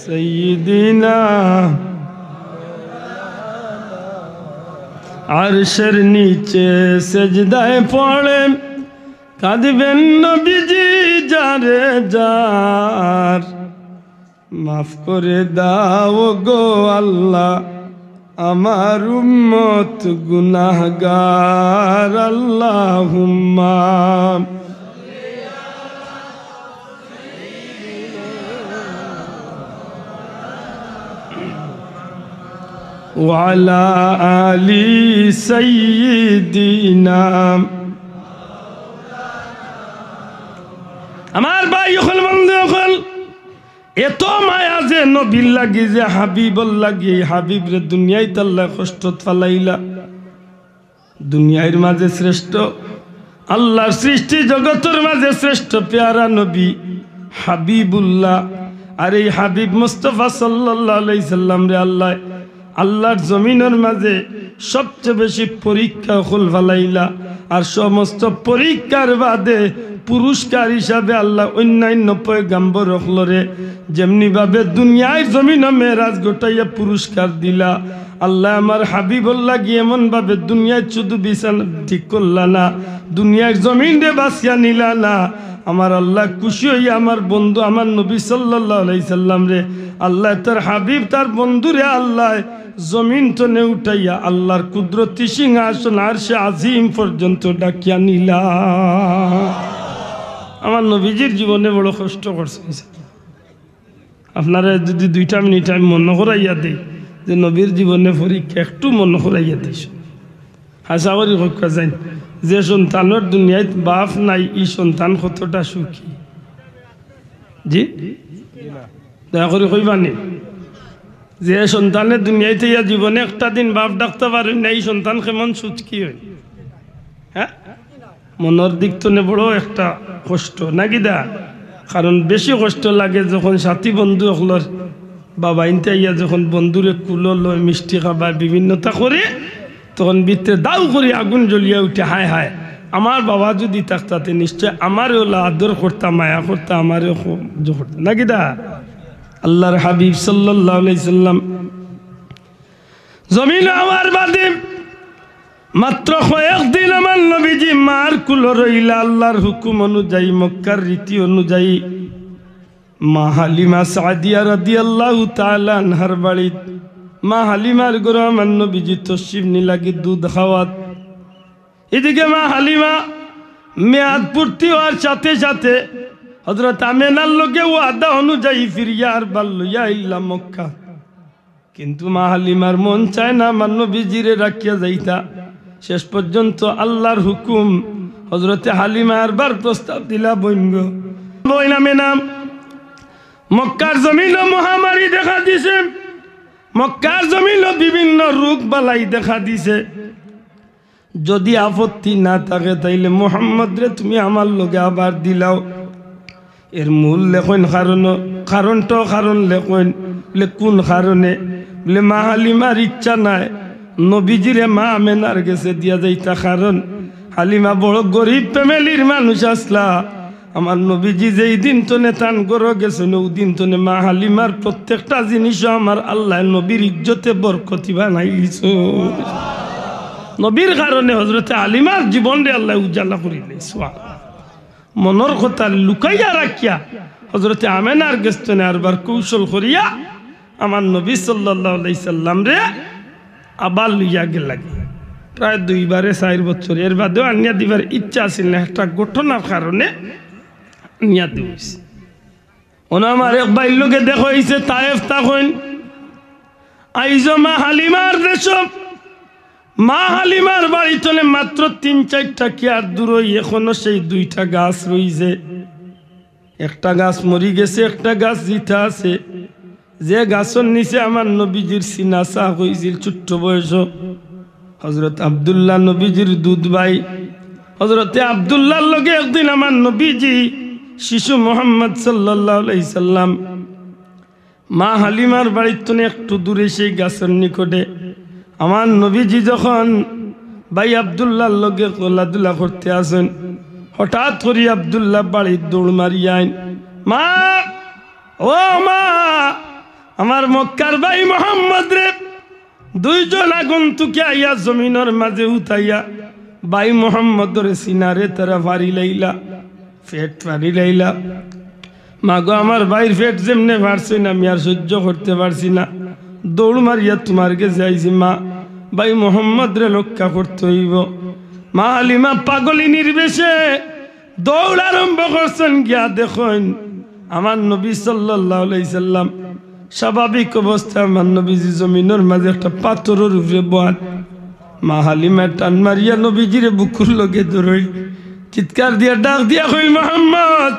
সাইয়্যিদিনা আরশের নিচে সেজদায় পড়ে কাঁদবেন নবীজি যারে যার মাফ করে দাও গো আল্লাহ আমার উম্মত গুনাহগার আল্লাহুম্মা ওয়ালা আলি সাইয়্যিদিনা আমার ভাই হল বন্ধু হল এত মায়া যে নবীর লাগি যে হাবিবর লাগি হাবিব রে দুনিয়ায় তাল্লা কষ্ট ফালাইলা দুনিয়ার মাঝে শ্রেষ্ঠ আল্লাহর সৃষ্টি জগতের মাঝে শ্রেষ্ঠ প্যারা নবী হাবিবুল্লাহ আর এই হাবিব মুস্তাফা সাল্লাল্লাহু আলাইহি সাল্লাম রে আল্লাহর জমিনের মাঝে সবচেয়ে বেশি পরীক্ষা হল ফালাইলা। আর সমস্ত পরীক্ষার বাদে পুরস্কার হিসাবে আল্লাহ অন্যান্য পয়গম্বর হলরে যেমনি ভাবে দুনিয়ায় জমিনে মেরাজ গোটাইয়া পুরস্কার দিলা, আল্লাহ আমার হাবিবুল্লাহ গিয়ে এমন ভাবে দুনিয়ায় শুধু বিছানা ঠিক করলা না, দুনিয়ার জমিন রে বাঁচিয়া নিলা না। আমার আল্লাহ খুশি হইয়া আমার বন্ধু আমার নবী সাল্লাল্লাহু আলাইহি সাল্লাম রে আল্লাহ তার হাবিব তার বন্ধু রে আল্লাহ জমিন তো নে উঠাইয়া আল্লাহর কুদরতি সিংহাসন আরশে আজিম পর্যন্ত ডাকিয়া নিলা। আমার নবীজির জীবনে বড় কষ্ট করছে। আপনারা যদি 2টা মিনিট আমি মনে করাইয়া দিই যে নবীর জীবনে পরীক্ষা একটু মনে করাইয়া দিস, হাসা করি কক্ষা যাই যে সন্তানের দুনিয়ায় বাপ নাই ই সন্তান কতটা সুখী। জি দয়া করে কইবানি যে সন্তানের দুনিয়াতে ইয়া জীবনে একটা দিন বাপ ডাকতে পারেন না, এই সন্তান কেমন সুখী হয়। হ্যাঁ মনের দিক তো বড় একটা কষ্ট নাকি দা, কারণ বেশি কষ্ট লাগে যখন সাথী বন্ধু হলর বাবা ইনতে ইয়া যখন বন্ধুরে কুলো লয় মিষ্টি খাবা বিভিন্নতা করে তখন ভিতরে দাউ করে আগুন জ্বলিয়া উঠে হায় হায় আমার বাবা যদি থাকতাতে নিশ্চয় আমারও আদর করতাম মায়া করতাম আমারও করতাম নাকি দা। আল্লাহর হাবিব সাল্লাল্লাহু আলাইহি সাল্লাম জমিন আমার বাদে মাত্র কয়েকদিন আমার নবীজি মার কুলো রইলা আল্লাহর হুকুম অনুযায়ী মক্কার রীতি অনুযায়ী মা হালিমা সাদিয়া রাদিয়াল্লাহু তাআলা আনহার বাড়ি মা হালিমার ঘরে আমার নবীজি তশরিফ নিলাগি দুধ খাওয়াত। এদিকে মা হালিমা মেয়াদ পূর্তি হওয়ার সাথে সাথে হযরত আমেনার লগে ওয়াদা অনুযায়ী ফিরিয়ার বাল্লুয়া ইল্লা মক্কা, কিন্তু মা হালিমার মন চায় না আমার নবীজিরে রাখিয়া যাইতা। শেষ পর্যন্ত আল্লাহর হুকুম হযরতে হালিমা আরবার প্রস্তাব দিলা বইনগ বইনা মেনাম মক্কার জমিন মহামারী দেখা দিছে, মক্কার জমিন বিভিন্ন রোগ বালাই দেখা দিছে, যদি আপত্তি না থাকে তাইলে মুহাম্মদ রে তুমি আমার লগে আবার দিলাও। এর মূল লেখন কারণ লেখন বলে কোন কারণে বলে মা হালিমার ইচ্ছা নাই নবীজিরে মা আমেনার গেছে দিয়া যাইতা, কারণ হালিমা বড় গরিব ফ্যামিলির মানুষ আসলা। আমার নবীজি যেই দিন তনে তান গড় গেছে ওই দিন তনে মা হালিমার প্রত্যেকটা জিনিসও আমার আল্লাহ নবীর ইজ্জতে বরকতি বানাইলিছ। নবীর কারণে হযরতে হালিমার জীবন রে আল্লাহ উজালা করিলে মনের কথা লুকাইয়া রাখিয়া হযরতে আমেনার গেস্তনে আরবার কৌশল করিয়া আমার নবী সাল্লাল্লাহু আলাইহি সাল্লাম রে আবার লইয়া গেল। প্রায় 2-4 বছর এর বাদেও আনিয়া দিবার ইচ্ছা আছিল না, একটা ঘটনার কারণে নিয়া দিস। ওনা আমার এক ভাইয়ের লোকে দেখো হইছে তায়েফ তখন আইজ মা হালিমার দেশ, মা হালিমার বাড়ি চলে মাত্র 3-4টা কি আর দূরই এখনো সেই 2টা গাছ রইছে। একটা গাছ মরি গেছে, একটা গাছ জিতা আছে। যে গাছের নিচে আমার নবীজির সিনাসা হয়েছিল ছোট্ট বয়স হযরত আব্দুল্লাহ নবীজির দুধ ভাই হযরতে আব্দুল্লাহর লগে একদিন আমার নবীজি শিশু মুহাম্মদ সাল্লাল্লাহু আলাইহি সাল্লাম মা হালিমার বাড়ির থেকে একটু দূরে সেই গাছের নিকটে আমার নবীজি যখন ভাই আব্দুল্লাহর লগে খেলাধুলা করতে আসেন, হঠাৎ করে আব্দুল্লাহ বাড়ির দৌড় মারিয়া আইন মা ও মা আমার মক্কার ভাই মোহাম্মদ রে 2 জন আগন্তুকে আইয়া জমিনের মাঝে উঠাইয়া ভাই মোহাম্মদ রে সিনারে তারা ভারি লাইলা ফেট ভারি লাইলা। মাগো আমার ভাইয়ের ফেট যেমনে পারছি না আমি আর সহ্য করতে পারছি না, দৌড় মারিয়া তোমার কাছে আইছি মা, ভাই মোহাম্মদ রে রক্ষা করতে হইব। মা হালিমা পাগলি নির্বেশে দৌড় আরম্ভ করছেন, গিয়া দেখেন আমার নবী সাল্লাল্লাহু আলাইহি সাল্লাম স্বাভাবিক অবস্থায় আমার নবীজি জমিনের মাঝে একটা পাথরের উপরে বয়ান। মা হালিমা টান মারিয়া নবীজিরে বুকুর লগে ধরই চিৎকার দিয়া ডাক দিয়া কই মোহাম্মদ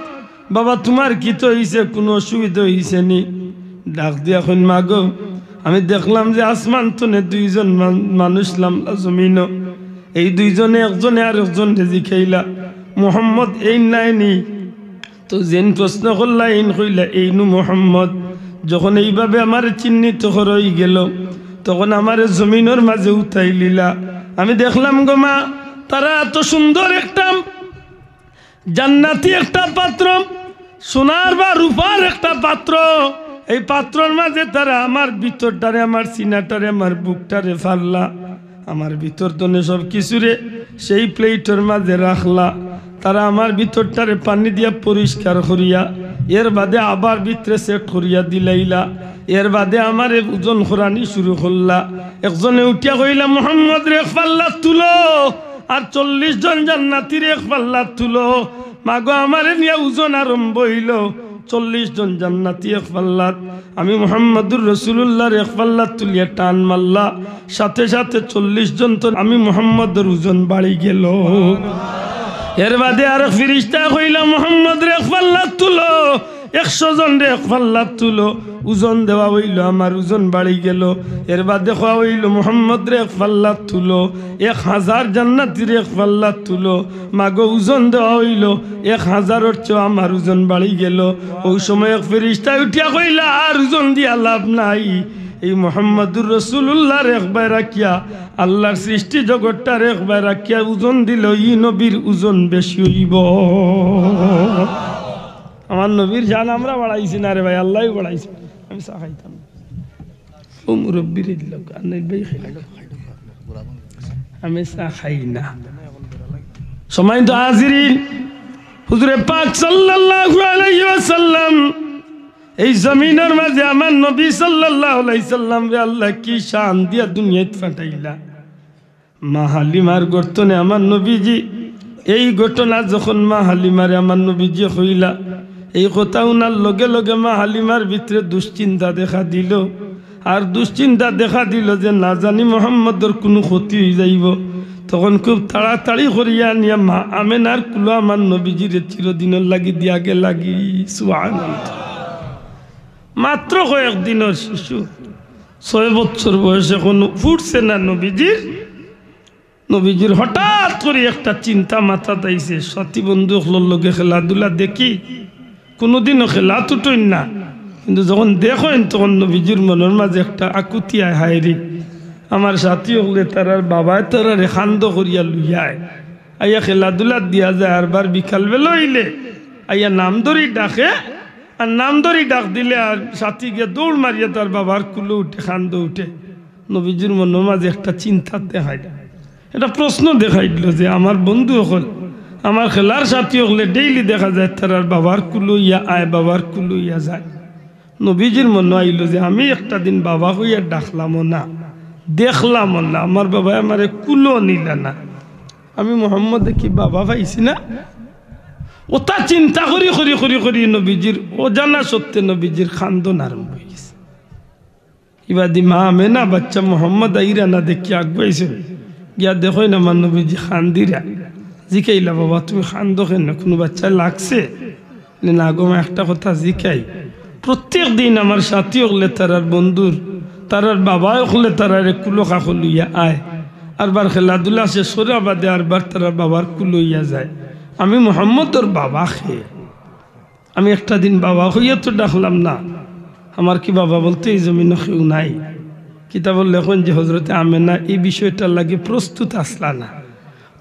বাবা তোমার কি তো হইছে, কোনো অসুবিধা হইছে নি? ডাক দিয়া কই মা গো আমি দেখলাম যে আসমান তনে 2 জন মানুষ নামলা জমিন, এই 2 জনে একজনে আর একজন রেজি খাইলা, মোহাম্মদ এই নাইনি তো যেন প্রশ্ন করলা ইন কইলা এইনু মোহাম্মদ যখন এইভাবে আমার চিহ্নিত হয়ে গেল তখন আমার জমিনের মাঝে উঠাই লিলা। আমি দেখলাম গো মা, তারা এত সুন্দর একটা জান্নাতি একটা পাত্র, সোনার বা রূপার একটা পাত্র, এই পাত্রর মাঝে তারা আমার ভিতরটারে, আমার সিনাটারে, আমার বুকটারে ফাললা, আমার ভিতর তনে সব কিছুরে সেই প্লেটের মাঝে রাখলা। তারা আমার ভিতরটারে পানি দিয়া পরিষ্কার করিয়া এর বাদে আবার ভিতরে সেট করিয়া দিলাইলা। এর বাদে আমার ওজন খোরানি শুরু করলা। একজনে উঠিয়া কইলা মোহাম্মদ রে এক পাল্লা তুলো, আর 40 জন জান্নাতীর এক পাল্লা তুলো। মাগো আমার নিয়ে ওজন আরম্ভ হইল। 40 জন জান্নাতি এক পাল্লাত, আমি মুহাম্মদুর রাসূলুল্লাহর এক পাল্লাত তুলিয়া টান মারলা, সাথে সাথে 40 জন তো আমি মুহাম্মদের ওজন বাড়ি গেল। এর বাদে আর ফিরিস্তা কইলা মুহাম্মদ রে এক পাল্লাত তুলো, 100 জন রে এক পাল্লাত তুলো। ওজন দেওয়া হইল, আমার ওজন বাড়ি গেল। এর বাদে খাওয়া হইল মুহাম্মদ রে এক পাল্লাত তুলো, 1000 জান্নাতীর এক পাল্লাত তুলো। মাগো ওজন দেওয়া হইল 1000-এর চেয়ে আমার ওজন বাড়ি গেল। ওই সময় এক ফেরেশতা উঠিয়া কইলা আর ওজন দিয়া লাভ নাই, এই মুহাম্মদুর রাসূলুল্লাহর একবার রাখিয়া, আল্লাহর সৃষ্টি জগৎটার একবার রাখিয়া ওজন দিল, ই নবীর ওজন বেশি হইব। আমার নবীর জান আমরা বাড়াইছি না রে ভাই, আল্লাহই বাড়াইছি। আমি চা খাইতাম ও মুরব্বীর লোক, আমি চা খাই না। সময় তো হাজিরিন, হুজুরে পাক সাল্লাল্লাহু আলাইহি ওয়াসাল্লাম এই জমিনের মাঝে আমার নবী সাল্লাল্লাহু আলাইহি সাল্লাম রে আল্লাহ কি শান দিয়া দুনিয়াতে পাঠাইলা। মা হালিমার গর্তনে আমার নবীজি, এই ঘটনা যখন মা হালিমারে আমার নবীজি কইলা, এই কথা উনার লগে লগে মা হালিমার ভিতরে দুশ্চিন্তা দেখা দিল। আর দুশ্চিন্তা দেখা দিল যে না জানি মোহাম্মদর কোনো ক্ষতি হয়ে যাইব। তখন খুব তাড়াতাড়ি করিয়া নিয়া মা আমেনার কুলো আমার নবীজির চিরদিনের লাগি দিয়া গে লাগি। সুবহানাল্লাহ। মাত্র কয়েকদিনের শিশু, 6 বছর বয়সে কোনো ফুটছে না নবীজির হঠাৎ করে একটা চিন্তা মাথা তাইছে, সাথী বন্ধু লগে খেলাধুলা দেখি, কোনোদিনও খেলা তুটইন না, কিন্তু যখন দেখেন তখন নবীজির মনের মাঝে একটা আকুতি আয়, হায় রে আমার সাথী হলে তারার বাবায় তারা রেখান্দ করিয়া লুইয়ায় আইয়া খেলাধুলা দিয়া যায়। আরবার বিকালবেলা হইলে আইয়া নাম ধরি ডাকে, আর নাম ধরি ডাক দিলে আর সাথী গিয়ে দৌড় মারিয়া তার বাবার কুলো উঠে, খান্দ উঠে। নবীজির মনের মাঝে একটা চিন্তা দেখাই, এটা প্রশ্ন দেখাই দিল যে আমার বন্ধু হল, আমার খেলার সাথী হলে ডেইলি দেখা যায় তারার বাবার কুলো ইয়া আয়, বাবার কুলো ইয়া যায়। নবীজির মনে আইল যে আমি একটা দিন বাবা হইয়া ডাকলামও না, দেখলামও না, আমার বাবা আমারে কুলো নিলা না, আমি মোহাম্মদ কি বাবা পাইছি না। ওটা চিন্তা করি করি করি করি নবীজির অজানা সত্যি নবীজির খান্দন আরম্ভ হয়ে গেছে। ইবাদি মা আমেনা বাচ্চা মোহাম্মদ আইরা না দেখি আগুয়াইছে, গিয়া দেখো না আমার নবীজি খান্দিরা। জিকাইলা বাবা তুমি খান্দ কেন, কোনো বাচ্চা লাগছে না গো? একটা কথা জিকাই, প্রত্যেক দিন আমার সাথী হলে তারার বন্ধুর, তারার বাবা হলে তারার কুলো কাকু লইয়া আয়, আরবার খেলাধুলা শেষ করে বাদে আরবার তারার বাবার কুলো ইয়া যায়। আমি মোহাম্মদর বাবা খেয়ে আমি একটা দিন বাবা হইয়া তো ডাকলাম না, আমার কি বাবা বলতে এই জমিনে কেউ নাই। কিতাবুল লেখন যে হজরতে আমেনা এই বিষয়টার লাগে প্রস্তুত আসলা না,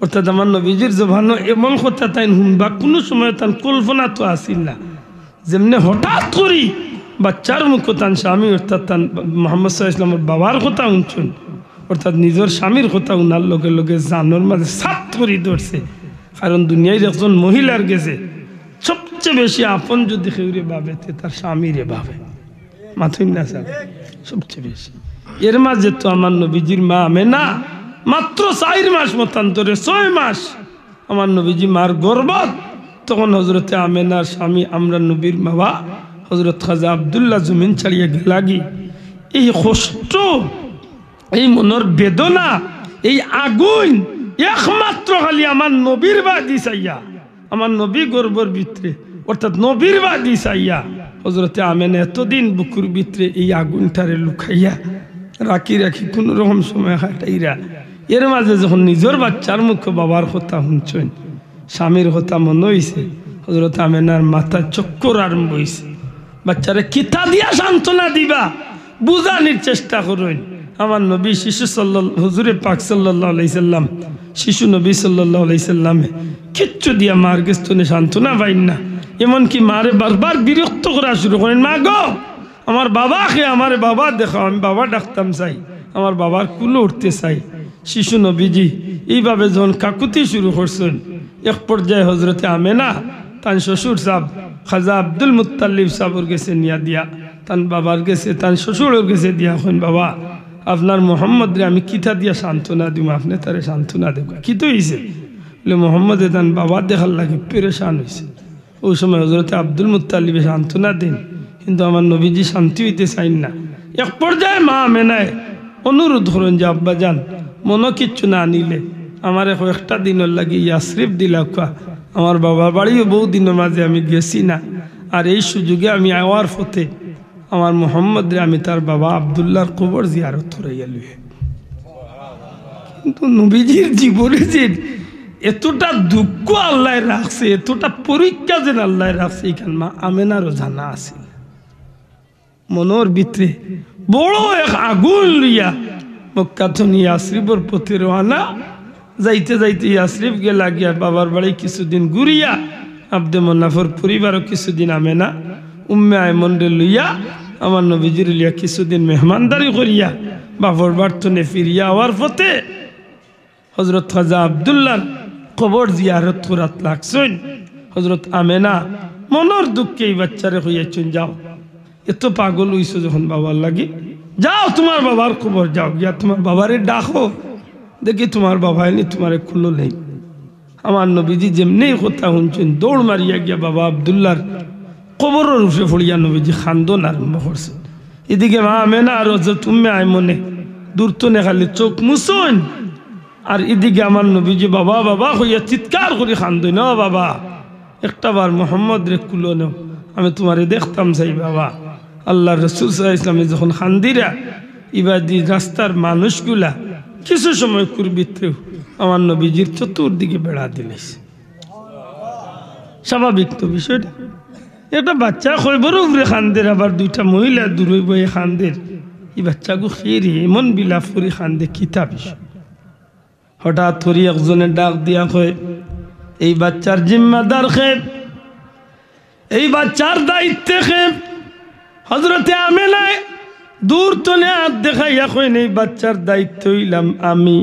অর্থাৎ আমার নবীজির জবানো এমন কথা তাই শুনবা কোনো সময় তার কল্পনা তো আসিল না। যেমনি হঠাৎ করি বাচ্চার মুখ তান স্বামী অর্থাৎ তান মোহাম্মদ সাল্লাল্লাহু আলাইহি ওয়াসাল্লামের বাবার কথা শুনছেন, অর্থাৎ নিজের স্বামীর কথা উনার লগে লগে জানোর মাঝে সাত করে ধরছে। কারণ দুনিয়ায় একজন মহিলার গেছে সবচেয়ে বেশি আপন যদি কেউরে ভাবে তার স্বামীরে ভাবে, মাথুই না স্যার সবচেয়ে বেশি। এর মাঝে তো আমার নবীজির মা আমেনা মাত্র 4 মাস মতান্তরে 6 মাস আমার নবীজি মার গর্ভত। তখন হজরতে আমেনার স্বামী আমরা নবীর বাবা হজরত খাজা আব্দুল্লাহ জমিন ছাড়িয়ে গেলাগি। এই কষ্ট, এই মনের বেদনা, এই আগুন একমাত্র খালি আমার নবীর বাদি চাইয়া, আমার নবী গর্বর ভিতরে অর্থাৎ নবীর বাদি চাইয়া হজরতে আমেনা এতদিন বুকুর ভিতরে এই আগুনটারে লুকাইয়া রাখি রাখি কোন রকম সময় হাঁটাইরা। এর মাঝে যখন নিজের বাচ্চার মুখ বাবার কথা শুনছেন, স্বামীর কথা মনে হয়েছে, হযরত আমেনার মাথা চক্কর আরম্ভ হইছে বাচ্চারে কিতা দিয়া সান্ত্বনা দিবা বুঝানির চেষ্টা করুন আমার নবী শিশু সাল্লাল্লাহু হুজুরে পাক সাল্লাল্লাহু আলাইহি সাল্লাম শিশু নবী সাল্লাল্লাহু আলাইহি সাল্লামে কিচ্ছু দিয়া মার গেস্তনে সান্ত্বনা পাইন না এমনকি মারে বারবার বিরক্ত করা শুরু করেন মা গো আমার বাবাকে আমারে বাবা দেখাও আমি বাবা ডাকতাম চাই আমার বাবার কুলো উঠতে চাই শিশু নবীজি এইভাবে যখন কাকুতি শুরু করছেন এক পর্যায়ে হজরতে আমেনা তান শ্বশুর সাহেব খাজা আব্দুল মুত্তালিব সাহেবের গেছে নিয়া দিয়া তান বাবার গেছে তান শ্বশুরের গেছে দিয়া হন বাবা আপনার মোহাম্মদ রে আমি কিতা দিয়া সান্ত্বনা দিব আপনি তারে সান্ত্বনা দেব কি তো হয়েছে বলে মোহাম্মদে তান বাবা দেখার লাগে পেরেশান হয়েছে ওই সময় হজরতে আব্দুল মুত্তালিবে সান্ত্বনা দেন কিন্তু আমার নবীজি শান্তি হইতে চাইন না এক পর্যায়ে মা আমেনায় অনুরোধ করেন যে আব্বা যান মনো কিচ্ছু না নিলে আমার কয়েকটা দিনের লাগে ইয়াসরিফ দিলা খোয়া আমার বাবার বাড়িও বহু দিনের মাঝে আমি গেছি না আর এই সুযোগে আমি আওয়ার পথে আমার মোহাম্মদ রে আমি তার বাবা আবদুল্লাহর কবর জিয়ারত করাইয়া লুয়ে কিন্তু নবীজির জীবনে যে এতটা দুঃখ আল্লাহ রাখছে এতটা পরীক্ষা যেন আল্লাহ রাখছে এখানে মা আমেনারও জানা আছে মনোর ভিতরে বড় এক আগুন লইয়া মক্কা তো ইয়াসরিফের পথে রওনা যাইতে যাইতে ইয়াসরিফ গেলা গিয়া বাবার বাড়ি কিছুদিন ঘুরিয়া আব্দে মন্নাফর পরিবারও কিছুদিন আমেনা উম্মে আয়মনরে লইয়া আমার নবীজির লিয়া কিছুদিন মেহমানদারি করিয়া বাবার বাড়তনে ফিরিয়া হওয়ার পথে হজরত খাজা আবদুল্লার কবর জিয়ারত করাত লাগছেন হজরত আমেনা মনের দুঃখে এই বাচ্চারে হইয়াছেন যাও এত পাগল হইছো যখন বাবার লাগি যাও তোমার বাবার কবর যাও গিয়া তোমার বাবারে ডাকো দেখি তোমার বাবা এনে তোমারে খুলো নেই আমার নবীজি যেমনি কথা শুনছেন দৌড় মারিয়া গিয়া বাবা আবদুল্লার কবরের উপরে পড়িয়া নবীজি খান্দন আরম্ভ করছে এদিকে মা আমেনা আর হযরত উম্মে আয়মনে দূরতনে খালি চোখ মুছন আর এদিকে আমার নবীজি বাবা বাবা হইয়া চিৎকার করে খান্দই না বাবা একটা বার মোহাম্মদ রে কুলো নেও আমি তোমারে দেখতাম চাই বাবা আল্লাহ রসুল সাল্লাল্লাহু আলাইহি ওয়াসাল্লাম যখন খান্দিরা ইবাদি রাস্তার মানুষগুলা কিছু সময় কুরবিত্রেও আমার নবীজির চতুর্দিকে বেড়া দিলেছে স্বাভাবিক তো বিষয়টা একটা বাচ্চা খৈবর উপরে খান্দের আবার দুইটা মহিলা দূরে বয়ে খান্দের এই বাচ্চাকে খেয়ে এমন বিলাপ করে খান্দে কিতা বিষয় হঠাৎ করে একজনের ডাক দিয়া কয় এই বাচ্চার জিম্মাদার খেপ এই বাচ্চার দায়িত্বে খেপ হজরতে আমেনায় দূর তনে হাত দেখাইয়া কইন এই বাচ্চার দায়িত্ব হইলাম আমি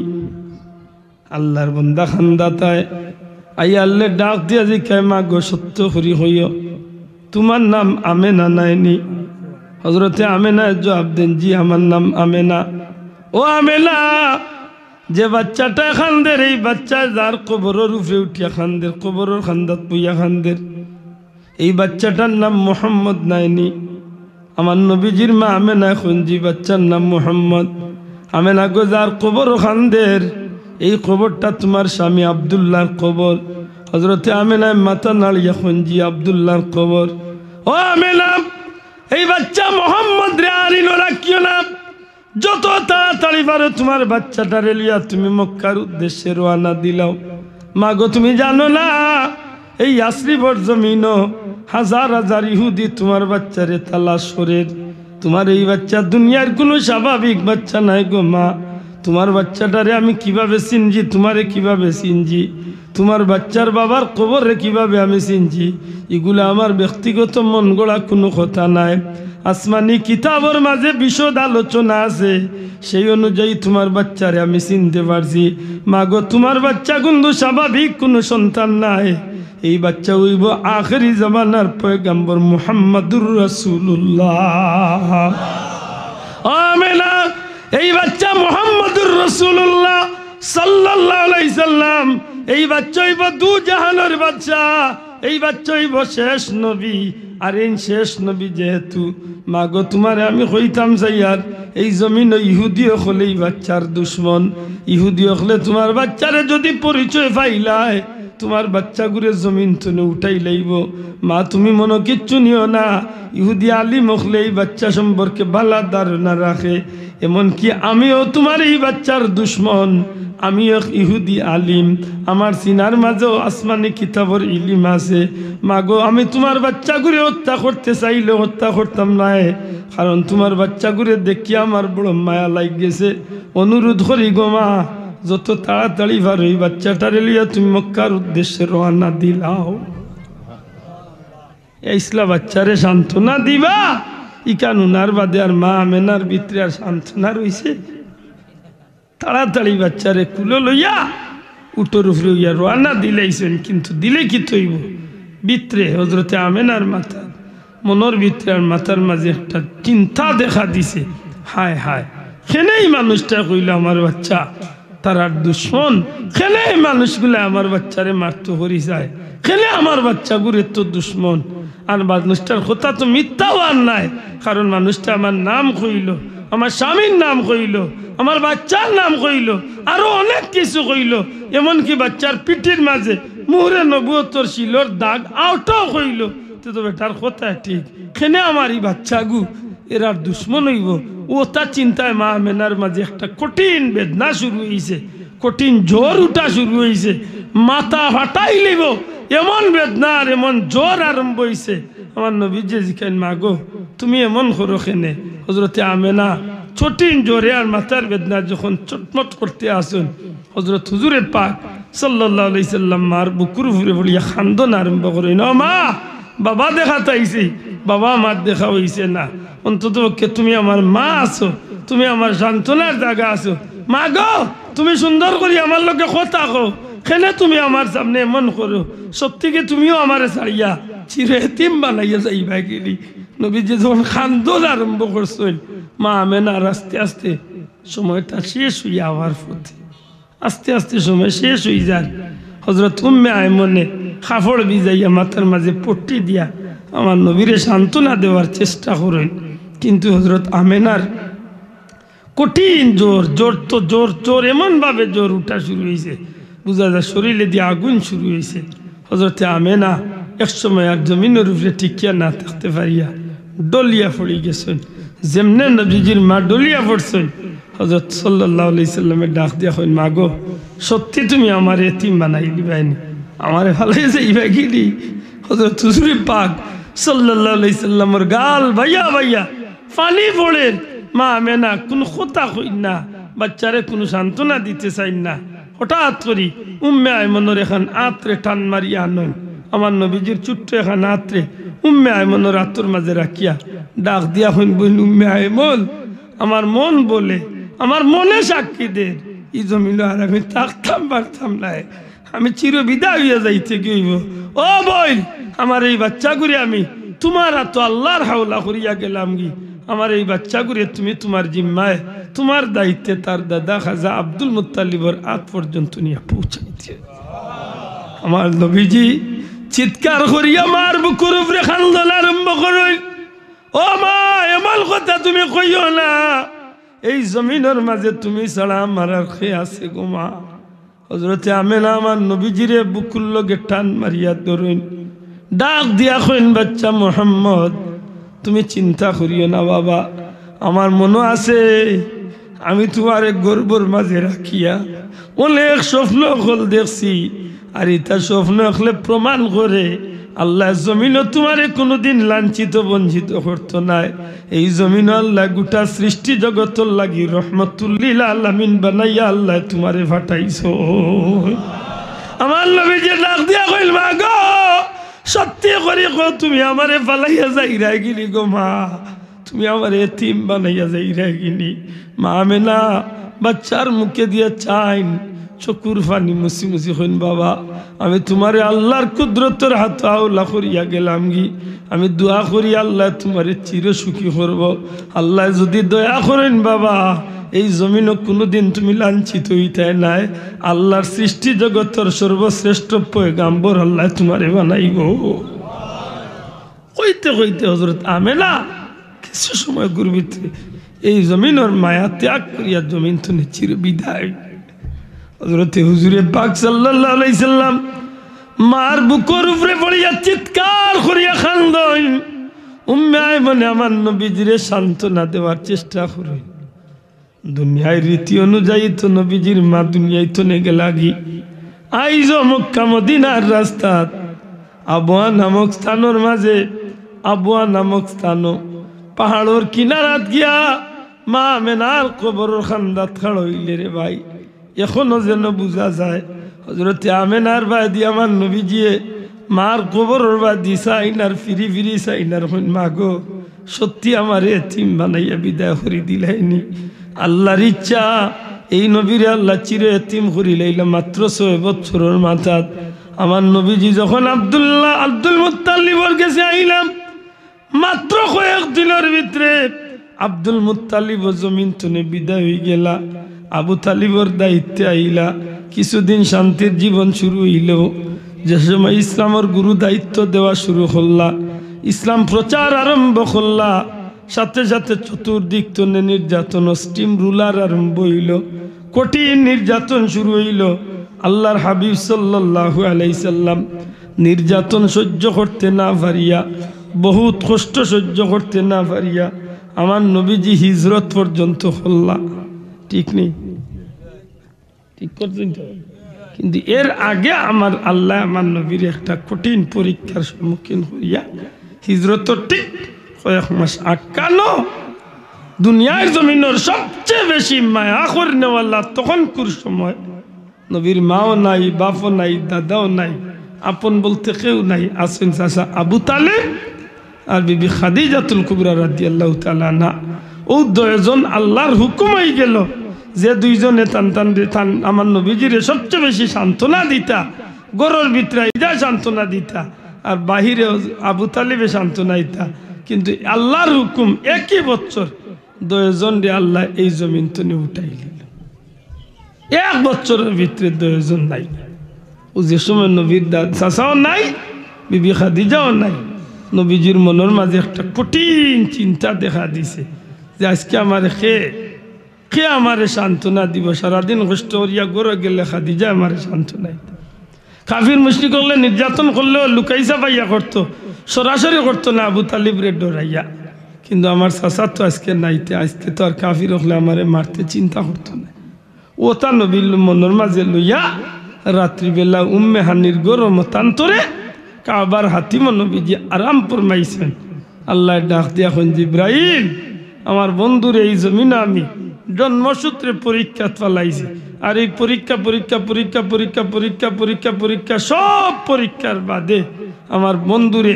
আল্লাহর বন্দা খান্দাতায় আই আল্লাহ ডাক দিয়া যে কে মা গো সত্য করি হইও তোমার নাম আমেনা নাইনি হজরতে আমেনায় জবাব দেন জি আমার নাম আমেনা ও আমেনা যে বাচ্চাটা খান্দের এই বাচ্চা যার কবরের উপরে উঠিয়া খান্দের কবরের খান্দাত পুইয়া খান্দের এই বাচ্চাটার নাম মোহাম্মদ নাইনি আমার নবীজির মা আমেনা খুঁজি বাচ্চার নাম মোহাম্মদ আমেনা গো যার কবর খান্দের এই কবরটা তোমার স্বামী আবদুল্লাহর কবর হজরতে আমেনায় মাথা নাড়িয়া খুঁজি আবদুল্লাহর কবর ও আমেনা এই বাচ্চা মোহাম্মদ রে আনিনো রাখিও না যত তাড়াতাড়ি পারো তোমার বাচ্চাটা রেলিয়া তুমি মক্কার উদ্দেশ্যে রওনা দিলাও মা গো তুমি জানো না এই ইয়াসরিফের জমিনও হাজার হাজার ইহুদি তোমার বাচ্চারে তালাশ করে তোমার এই বাচ্চা দুনিয়ার কোনো স্বাভাবিক বাচ্চা নাই গো মা তোমার বাচ্চাটারে আমি কিভাবে চিনছি তোমারে কিভাবে চিনছি তোমার বাচ্চার বাবার কবরে কিভাবে আমি চিনছি এগুলো আমার ব্যক্তিগত মন গড়া কোনো কথা নাই আসমানি কিতাবের মাঝে বিশদ আলোচনা আছে সেই অনুযায়ী তোমার বাচ্চারে আমি চিনতে পারছি মা গো তোমার বাচ্চা কিন্তু স্বাভাবিক কোনো সন্তান নাই এই বাচ্চা হইব আখেরি জামানার পয়গম্বর মুহাম্মাদুর রাসূলুল্লাহ আমেনা এই বাচ্চা মুহাম্মাদুর রাসূলুল্লাহ সাল্লাল্লাহু আলাইহি সাল্লাম এই বাচ্চা হইব দু জাহানের বাচ্চা এই বাচ্চা হইব শেষ নবী আর এই শেষ নবী যেহেতু মা গো তোমারে আমি কইতাম যাইয়ার এই জমিন ইহুদি হলে এই বাচ্চার দুশ্মন ইহুদি হলে তোমার বাচ্চারে যদি পরিচয় পাইলায় তোমার বাচ্চাগুলো জমিন তুলে উঠাই লাইব মা তুমি মনে কিচ্ছু নিও না ইহুদি আলিম হলে এই বাচ্চা সম্পর্কে ভালো ধারণা রাখে এমনকি আমিও তোমার এই বাচ্চার দুশ্মন আমি এক ইহুদি আলিম আমার সিনার মাঝেও আসমানি কিতাবর ইলিম আছে মাগো আমি তোমার বাচ্চাগুলো হত্যা করতে চাইলে হত্যা করতাম না, কারণ তোমার বাচ্চাগুলো দেখি আমার বড় মায়া লাগ গেছে। অনুরোধ করি গো মা, যত তাড়াতাড়ি পারো এই বাচ্চাটারে লিয়া তুমি মক্কার উদ্দেশ্যে রওনা দিলাও। ইসলা বাচ্চারে সান্ত্বনা দিবা, ইকানুনার বাদে আর মা আমেনার ভিতরে আর সান্ত্বনা রইছে। তাড়াতাড়ি বাচ্চারে কুলো লইয়া উটোর উপরে হইয়া রওনা দিলেইছেন, কিন্তু দিলে কি তৈব ভিতরে হজরতে আমেনার মাথা মনের ভিতরে আর মাথার মাঝে একটা চিন্তা দেখা দিছে। হায় হায়, খেলেই মানুষটা কইল আমার বাচ্চা তারার দুশ্মন, খেলে মানুষগুলো আমার বাচ্চারে মারতে করি যায়, খেলে আমার বাচ্চাগুলো তো দুশ্মন। আর মানুষটার কথা তো মিথ্যাও আর নাই, কারণ মানুষটা আমার নাম কইল, আমার স্বামীর নাম কইল, আমার বাচ্চার নাম কইল, আরো অনেক কিছু কইল, এমনকি বাচ্চার পিঠির মাঝে মুহরে নবুয়তর শিলর দাগ আউটাও কইল। তো বেটার কথা ঠিক, খেনে আমার এই বাচ্চাগু এরার দুশ্মন হইব, ও তার চিন্তায় মা আমেনার মাঝে একটা কঠিন বেদনা শুরু হয়েছে, কঠিন জ্বর উঠা শুরু হয়েছে, মাথা ফাটাই লিব এমন বেদনা আর এমন জ্বর আরম্ভ হয়েছে। আমার নবী যে জিখাইন মাগো তুমি এমন করো খেনে। হজরতে আমেনা কঠিন জ্বরে আর মাথার বেদনা যখন চটমট করতে আসুন, হজরত হুজুরে পাক সাল্লাল্লাহু আলাইহি সাল্লাম মার বুকুর উপরে পড়িয়া খান্দন আরম্ভ করেন, ও মা বাবা দেখা তাইছি, বাবা আমার দেখা হইছে না, অন্তত তুমি আমার মা আছো, তুমি আমার সান্ত্বনার জায়গা আছো। মা গো তুমি সুন্দর করি আমার লোকে কথা কো, কেনে তুমি আমার সামনে এমন করো, সত্যিকে তুমিও আমার ছাড়িয়া চির এতিম বানাইয়া যাইবা গেলি। নবীজি যখন খান্দন আরম্ভ করছেন, মা আমেনার আস্তে আস্তে সময়টা শেষ হইয়া আমার প্রতি আস্তে আস্তে সময় শেষ হয়ে যায়। হজরত উম্মে আয়মনে কাপড় ভিজাইয়া মাথার মাঝে পট্টি দিয়া আমার নবীরে সান্ত্বনা দেওয়ার চেষ্টা করেন, কিন্তু হজরত আমেনার কঠিন জোর, জোর তো জোর জোর এমনভাবে জোর উঠা শুরু হয়েছে, বোঝা যায় শরীরে দিয়ে আগুন শুরু হয়েছে। হজরতে আমেনা একসময় আর জমিনের উপরে টিকিয়া না থাকতে পারিয়া ডলিয়া পড়ে গেছেন। যেমনে নবীজির মা ডলিয়া পড়ছেন, হজরত সাল্লাল্লাহু আলাইহি সাল্লামের ডাক দিয়া কইন, মা গো সত্যি তুমি আমার এতিম বানাই দিবাইনি, আমারে ভালাই যাইবা গেলি। হজরত হুজুরে পাক সাল্লাল্লাহু আলাইহি সাল্লামের গাল ভাইয়া ভাইয়া পানি পড়ে। মা আমেনা কোন কথা কইন না, বাচ্চারে কোনো সান্ত্বনা দিতে চাইন না। হঠাৎ করি উম্মে আয়মনের এখান আত্রে টান মারিয়া আনন, আমার নবীজির ছোট্ট এখান আত্রে উম্মে আয়মনের আত্মর মাঝে রাখিয়া ডাক দিয়া হইন, বইন উম্মে আয়মন আমার মন বলে, আমার মনে সাক্ষী দে ই জমিল আর আমি থাকতাম পারতাম না, আমি চির বিদায় হইয়া যাইতে গইব। ও বইন আমার এই বাচ্চা করে আমি তোমার তো আল্লাহর হাওলা করিয়া গেলাম গি, আমার এই বাচ্চা করে তুমি তোমার জিম্মায় তোমার দায়িত্বে তার দাদা খাজা আব্দুল মুত্তালিবর আত পর্যন্ত নিয়ে পৌঁছাইতে। আমার নবীজি চিৎকার করিয়া মার বুকুর উপরে খান্দন আরম্ভ করেন, ও মা এমন কথা তুমি কইও না, এই জমিনের মাঝে তুমি ছাড়া আমার আর খেয়ে আছে গো মা। হজরতে আমেনা আমার নবীজিরে বুকুর লগে টান মারিয়া ধরেন, ডাক দিয়া কইন, বাচ্চা মোহাম্মদ তুমি চিন্তা করিও না বাবা, আমার মনে আছে আমি তোমার গর্বর মাঝে রাখিয়া অনেক স্বপ্ন হল দেখছি, আর এটা স্বপ্ন হলে প্রমাণ করে আল্লাহ জমিনও তোমারে কোনোদিন লাঞ্ছিত বঞ্চিত করতো নাই। এই জমিন আল্লাহ গোটা সৃষ্টি জগতর লাগি রহমতুল্লিল আলামিন বানাইয়া আল্লাহ তোমারে ফাটাইছো। আমার নবীজি ডাক দিয়া কইল, মা গো সত্যি করে গো তুমি আমারে ফালাইয়া যাইরা গিলি গো মা, তুমি আমার এতিম বানাইয়া যাইরা গিলি। মা আমেনা বাচ্চার মুখে দিয়া চাইন চকুর পানি মুসি মুসি হইন, বাবা আমি তোমারে আল্লাহর কুদরতের হাত আওলা করিয়া গেলাম গি, আমি দোয়া করি আল্লাহ তোমারে চির সুখী করব। আল্লাহ যদি দয়া করেন বাবা এই জমিনও কোনোদিন তুমি লাঞ্ছিত হইতে নাই, আল্লাহর সৃষ্টি জগতের সর্বশ্রেষ্ঠ পয়গাম্বর আল্লাহ তোমারে বানাইব। কইতে কইতে হযরত আমেনা কিছু সময় গুরবিত এই জমিনের মায়া ত্যাগ করিয়া জমিন তুমি চির বিদায়। হযরত হুজুরে পাক সাল্লাল্লাহু আলাইহি সাল্লাম মার বুকের উপরে পড়িয়া চিৎকার করিয়া কান্দেন। উম্মে আয়মনে আমার নবীজিরে সান্ত্বনা দেওয়ার চেষ্টা করে। দুনিয়ার রীতি অনুযায়ী তো নবীজির মা দুনিয়ায় তো নেগে লাগি, আইজ মক্কা মদিনার রাস্তা আবুয়া নামক স্থানের মাঝে আবুয়া নামক স্থান পাহাড়ের কিনারাত গিয়া মা আমেনার কবরের খান্দাত খাড় হইলে রে ভাই এখনো যেন বোঝা যায় হযরতে আমেনার বাদি আমার নবীজিয়ে মার কবরের বাদি সাইনার ফিরি ফিরি সাইনার হইন মাগো সত্যি আমার এতিম বানাইয়া বিদায় করি দিলাইনি আল্লাহর ইচ্ছা এই নবীরে আল্লাহ চির এতিম করি লাইলা মাত্র 6 বছরের মাথাত আমার নবীজি যখন আব্দুল মুত্তালিবর কাছে আইলাম মাত্র কয়েক দিনের ভিতরে আব্দুল মুত্তালিব জমিন তুনে বিদায় হয়ে গেলা আবু তালিবর দায়িত্বে আইলা কিছুদিন শান্তির জীবন শুরু হইল যে সময় ইসলামের গুরু দায়িত্ব দেওয়া শুরু করলা ইসলাম প্রচার আরম্ভ করলা সাথে সাথে চতুর্দিক তনে নির্যাতন স্টিম রুলার আরম্ভ হইল কঠিন নির্যাতন শুরু হইল আল্লাহর হাবিব সাল্লাল্লাহু আলাইহি সাল্লাম নির্যাতন সহ্য করতে না পারিয়া বহুত কষ্ট সহ্য করতে না পারিয়া আমার নবীজি হিজরত পর্যন্ত হল্লা ঠিক নেই ঠিক করছেন তো কিন্তু এর আগে আমার আল্লাহ আমার নবীর একটা কঠিন পরীক্ষার সম্মুখীন হইয়া হিজরত ঠিক কয়েক মাস আটকানো দুনিয়ার জমিনের সবচেয়ে বেশি মায়া করে নেওয়াল্লা তখন কুর সময় নবীর মাও নাই বাপও নাই দাদাও নাই আপন বলতে কেউ নাই আছেন চাচা আবু তালেব আর বিবি খাদিজাতুল কুবরা রাদিয়াল্লাহু তাআলা আনহা ও দুইজন আল্লাহর হুকুম হয়ে গেল যে দুইজনে টান আমার নবীজিরে সবচেয়ে বেশি সান্ত্বনা দিতা গরর ভিতরে ইদা সান্ত্বনা দিতা আর বাহিরে আবু তালিবে সান্ত্বনা দিতা কিন্তু আল্লাহর হুকুম একই বছর দুইজন রে আল্লাহ এই জমিন তনে উঠাই দিল এক বছরের ভিতরে দুইজন নাই ও যে সময় নবীর চাচাও নাই বিবি খাদিজাও নাই নবীজির মনের মাঝে একটা কঠিন চিন্তা দেখা দিছে যে আজকে আমার কে আমারে সান্ত্বনা দিব সারাদিন কষ্ট করিয়া গড়ে গেলে খাদিজা আমারে সান্ত্বনা দিত কাফির মুশরিক করলে নির্যাতন করলেও লুকাইসা পাইয়া করতো সরাসরি করতো না আবু তালিবরে ডরাইয়া কিন্তু আমার চাচা তো আজকে নাইতে আজকে তো আর কাফির হলে আমারে মারতে চিন্তা করতো না ও তা নবীর মনের মাঝে লইয়া রাত্রিবেলা উম্মে হানির গরম তান্তরে কাবার হাতিম নবীজি আরাম ফরমাইছেন আল্লাহ ডাক দিয়া এখন জিব্রাইল আমার বন্ধুর এই জমিনে আমি জন্মসূত্রে পরীক্ষা ফলাইছি আর এই পরীক্ষা সব পরীক্ষার বাদে আমার বন্ধুরে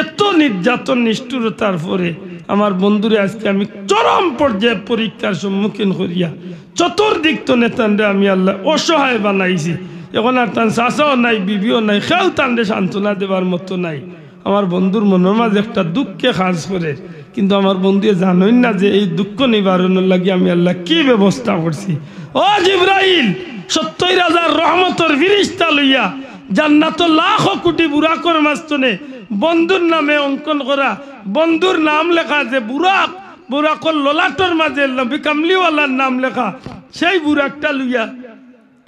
এত নির্যাতন নিষ্ঠুরতার পরে আমার বন্ধুরে আজকে আমি চরম পর্যায়ে পরীক্ষার সম্মুখীন করিয়া চতুর্দিক তো নেতানরে আমি আল্লাহ অসহায় বানাইছি এখন আর তার চাচাও নাই বিবিও নাই কেউ তানরে সান্ত্বনা দেবার মতো নাই আমার বন্ধুর মনের মাঝে একটা দুঃখে কাজ করে কিন্তু আমার বন্ধু জানোই না যে এই দুঃখ নিবারণের লাগে আমি আল্লাহ কি ব্যবস্থা করছি ও জিব্রাইল 70,000 রহমতের ফিরিস্তা লইয়া জান্নাতুল লাখ কোটি বুরাকর মাস্তনে বন্ধুর নামে অঙ্কন করা বন্ধুর নাম লেখা যে বুরাকর ললাটর মাঝে নবী কামলিওয়ালার নাম লেখা সেই বুরাকটা লইয়া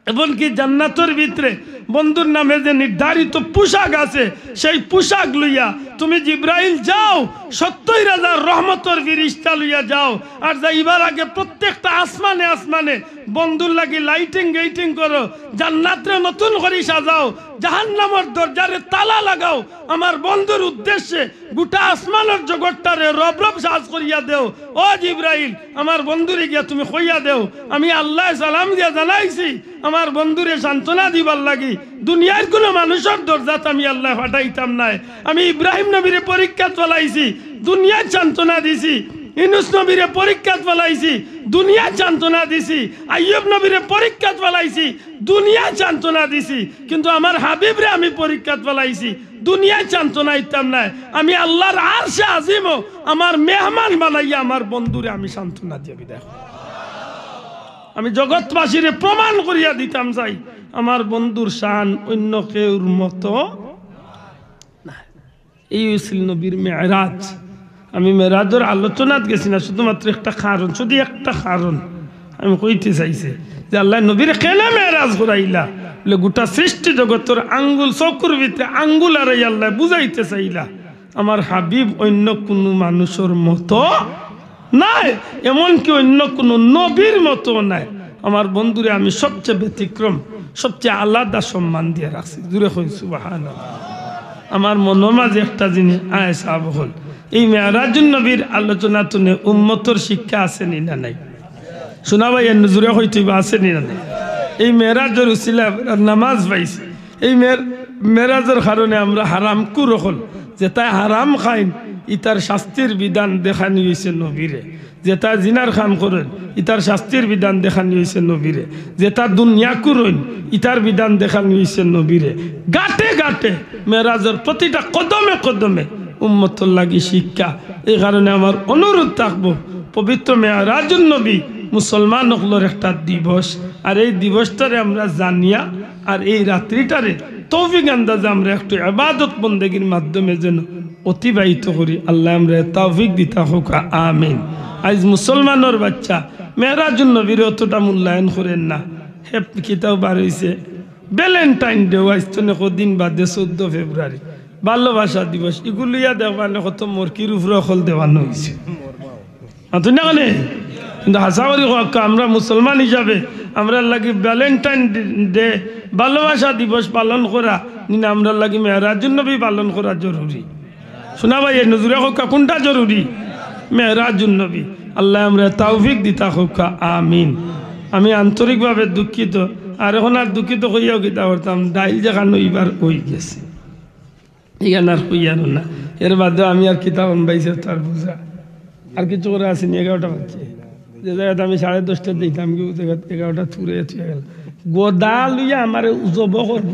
এমনকি জান্নাতের ভিতরে বন্ধুর নামে যে নির্ধারিত পোশাক আছে সেই পোশাক লইয়া তুমি জিব্রাইল যাও 70,000 রহমতের ফিরিস্তা লইয়া যাও আর যাইবার আগে প্রত্যেকটা আসমানে বন্ধুর লাগি লাইটিং করো জান্নাতরে নতুন করে সাজাও জাহান্নামের দরজারে তালা লাগাও আমার বন্ধুর উদ্দেশ্যে গোটা আসমানের জগৎটারে রব সাজ করিয়া দেও ও জিব্রাইল আমার বন্ধুরে গিয়া তুমি কইয়া দেও আমি আল্লাহ সালাম দিয়া জানাইছি আমার বন্ধুরে সান্ত্বনা দিবার লাগি দুনিয়ার কোনো মানুষের দরজাত আমি আল্লাহ ফাটাইতাম নাই আমি ইব্রাহিম নবীরে পরীক্ষা চলাইছি দুনিয়ার সান্ত্বনা দিছি ইউনূস নবীরে পরীক্ষা ফলাইছি দুনিয়া সান্ত্বনা দিছি আইয়ুব নবীরে পরীক্ষা ফলাইছি দুনিয়া সান্ত্বনা দিছি কিন্তু আমার হাবিবরে আমি পরীক্ষা ফলাইছি দুনিয়া সান্ত্বনা দিতাম না আমি আল্লাহর আরশে আজিমও আমার মেহমান বানাইয়া আমার বন্ধুরে আমি সান্ত্বনা দিয়ে বিদায় আমি জগৎবাসীরে প্রমাণ করিয়া দিতাম চাই আমার বন্ধুর শান অন্য কেউর মতো না। এই হইছিল নবীর মেরাজ। আমি মেরাজের আলোচনাত গেছি না, শুধুমাত্র একটা কারণ, শুধু একটা কারণ আমি কইতে চাইছি যে আল্লাহ নবীর কেন মেরাজ করাইলা বলে গোটা সৃষ্টি জগতের আঙ্গুল চকুর ভিতরে আঙ্গুল আর আল্লাহ বুঝাইতে চাইলা আমার হাবিব অন্য কোনো মানুষের মতো নাই, এমনকি অন্য কোনো নবীর মতো নাই। আমার বন্ধুরে আমি সবচেয়ে ব্যতিক্রম, সবচেয়ে আলাদা সম্মান দিয়ে রাখছি। জুড়ে কই সুবহানাল্লাহ। আমার মনের মাঝে একটা জিনিস আয়েসা হল এই মেরাজুন নবীর আলোচনা তুনে উম্মতর শিক্ষা আছে নি না নাই শোনা ভাই নজরে হইতে আছে নি না নাই এই মেরাজের উসিলা নামাজ পাইছি এই মেরাজের কারণে আমরা হারাম কুর হল যে তাই হারাম খাইন ইতার শাস্তির বিধান দেখানি হয়েছে নবীরে যে তা জিনার খান করেন ইতার শাস্তির বিধান দেখানি হয়েছে নবীরে যে তা দুনিয়া করুন ইতার বিধান দেখানি হয়েছে নবীরে গাটে গাটে মেরাজের প্রতিটা কদমে কদমে উম্মতর লাগি শিক্ষা এই কারণে আমার অনুরোধ থাকবো পবিত্র মেরাজুন নবী মুসলমান হকলর একটা দিবস আর এই দিবসটারে আমরা জানিয়া আর এই রাত্রিটারে তৌফিক আন্দাজে আমরা একটু ইবাদত বন্দেগীর মাধ্যমে যেন অতিবাহিত করি আল্লাহ আমরা তৌফিক দিতা হোক আমিন আজ মুসলমানের বাচ্চা মেরাজুন নবীর অতটা মূল্যায়ন করেন না হে কিতাব বার হয়েছে ভ্যালেন্টাইন ডে আজ তো দিন বাদে 14 ফেব্রুয়ারি ভালোবাসা দিবস এগুলিয়া দেওয়ানে কত মরকির উপরে হল দেওয়ানো হয়েছে তুই না কেন কিন্তু হাসাবারি আমরা মুসলমান হিসাবে আমরা লাগি ভ্যালেন্টাইন ডে ভালোবাসা দিবস পালন করা নিনা আমরা লাগি মেরাজুন নবী পালন করা জরুরি শোনা ভাই নজরে হোক কোনটা জরুরি মেরাজুন নবী আল্লাহ আমরা তৌফিক দিতা হোক আমিন আমি আন্তরিকভাবে দুঃখিত আর এখন আর দুঃখিত হইয়াও কিতা করতাম ডাইল যেখানে এইবার হয়ে গেছে এখানে আর হইয়ানো না এর বাদে আমি আর কিতাব আনবাইছে তার বুঝা আর কিছু করে আসিনি 11টা বাজছে যে জায়গাতে আমি 10:30 দিতাম কি 11টা থুরে গেল গোদা লইয়া আমার জব করবো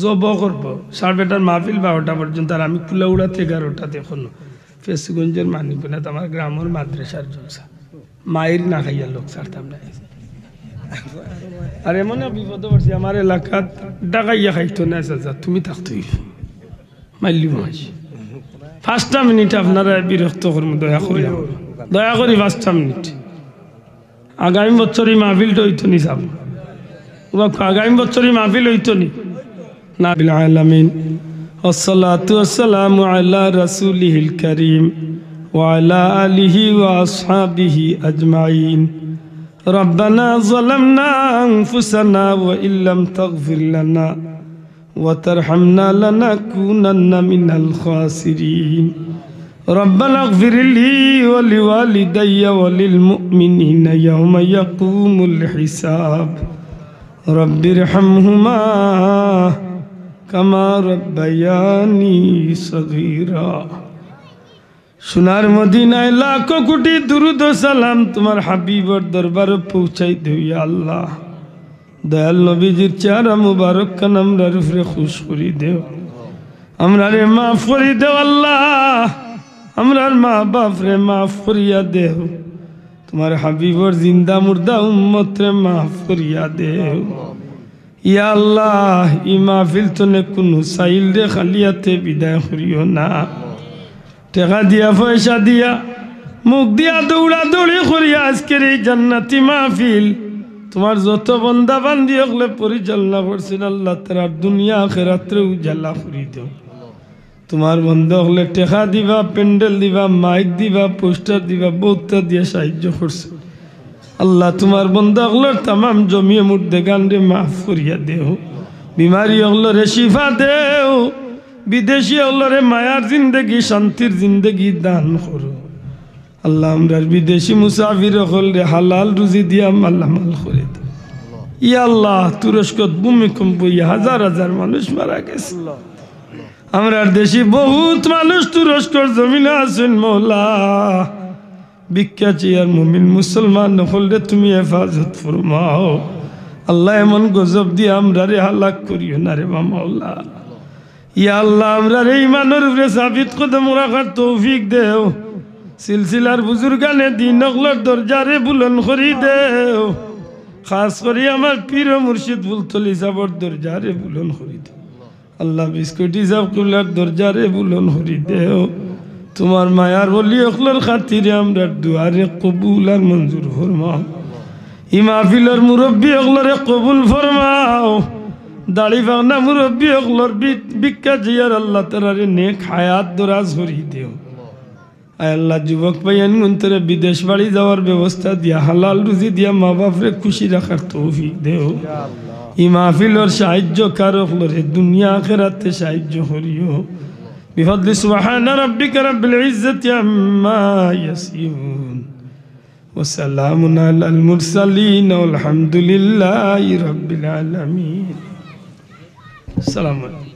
জব করবো 12:30 মাহফিল 12টা পর্যন্ত আর আমি কুলাউড়াতে 11টাতে এখনো ফেসগঞ্জের মানিকনা আমার গ্রামের মাদ্রাসার জলসা মায়ের না খাইয়া লোক ছাড়তাম না আর এমন বিপদ পড়ছি আমার এলাকাত ডাকাইয়া খাইতো না চাচা তুমি থাকতোই মাইলি মাস 5টা মিনিট আপনারা বিরক্ত করবো দয়া করি 5টা মিনিট আগামী বছরই মাহফিলটা হইতো নি যাব আগামী বছরই মাহফিল হইতো নি না বিল আলামিন والصلاة والسلام على رسوله الكريم وعلى آله وأصحابه أجمعين ربنا ظلمنا أنفسنا وإن لم تغفر لنا وترحمنا لنكونن من الخاسرين ربنا اغفر لي ولوالدي وللمؤمنين يوم يقوم الحساب رب ارحمهما كما ربياني صغيرا সোনার মদিনায় লাখো কোটি দুরুদ ও সালাম তোমার হাবিবর দরবারে পৌঁছাই দেও ইয়া আল্লাহ দয়াল নবীজির চেহারা মুবারক কান আমরার উপরে খুশ করি দেও আমরারে মাফ করি দেও আল্লাহ আমরার মা বাপ রে মাফ করিয়া দেও তোমার হাবিবর জিন্দা মুর্দা উম্মত রে মাফ করিয়া দেও ইয়া আল্লাহ ই মাহফিল তনে কোনো সাইল রে খালিয়াতে বিদায় করিও না টাকা দিয়া পয়সা দিয়া মুখ দিয়া দৌড়া দৌড়ি করিয়া আজকের এই জান্নাতি মাহফিল তোমার যত বন্দা বান্দি হলে পরিচালনা করছেন আল্লাহ তারা দুনিয়া আখিরাতে উজালা করি দেও তোমার বন্ধ হলে টাকা দিবা প্যান্ডেল দিবা মাইক দিবা পোস্টার দিবা বহুতটা দিয়ে সাহায্য করছে আল্লাহ তোমার বন্ধা হলের তাম জমিয়ে মুর্দে গান্ডে মাফ করিয়া দেও বিমারি হলরে শিফা দেও বিদেশি হলরে মায়ার জিন্দগি শান্তির জিন্দগি দান করো আল্লাহ আমরা বিদেশি মুসাফির হলরে হালাল রুজি দিয়া মালামাল করে দাও ইয়া আল্লাহ তুরস্কত ভূমিকম্প হাজার হাজার মানুষ মারা গেছে আমরার দেশি বহুত মানুষ তুরস্কর জমিনে আছেন মৌলা ভিক্ষা চেয়ার মুমিন মুসলমান হলরে তুমি হেফাজত ফরমাও আল্লাহ এমন গজব দিয়ে আমরা রে হালাক করিও না রে মাওলা ইয়া আল্লাহ আমরা রে ইমানের উপরে সাবিত কদম রাখার তৌফিক দেও সিলসিলার বুজুর্গানে দিন হলর দরজারে বুলন করি দেও খাস করে আমার পীর মুর্শিদ বুলতলি সাবর দরজারে বুলন করি দেও আল্লাহ বিস্কুটি সাব কুলার দরজারে বুলন করি দেও তোমার মায়ার বলি অখলর খাতিরে আমরা দুয়ারে কবুল আর মঞ্জুর ফরমাও ই মাহফিলের মুরব্বী অখলরে কবুল ফরমাও দাড়ি ভাঙনা মুরব্বী অখলর ভিক্ষা জিয়ার আল্লাহ তারারে নেক হায়াত দরাজ করি দেও আয় আল্লাহ যুবক পাইয়ান মন্তরে বিদেশ বাড়ি যাওয়ার ব্যবস্থা দিয়া হালাল রুজি দিয়া মা বাপরে খুশি রাখার তৌফিক দেও ই মাহফিলর সাহায্য কারো হলরে দুনিয়া আখিরাতে সাহায্য করিও বিফদলি সুবহানা রাব্বিকা রাব্বিল ইজ্জাতি আম্মা ইয়াসিফুন ওয়া সালামুন আলাল মুরসালিন ওয়াল হামদুলিল্লাহি রাব্বিল আলামিন। আসসালামু আলাইকুম।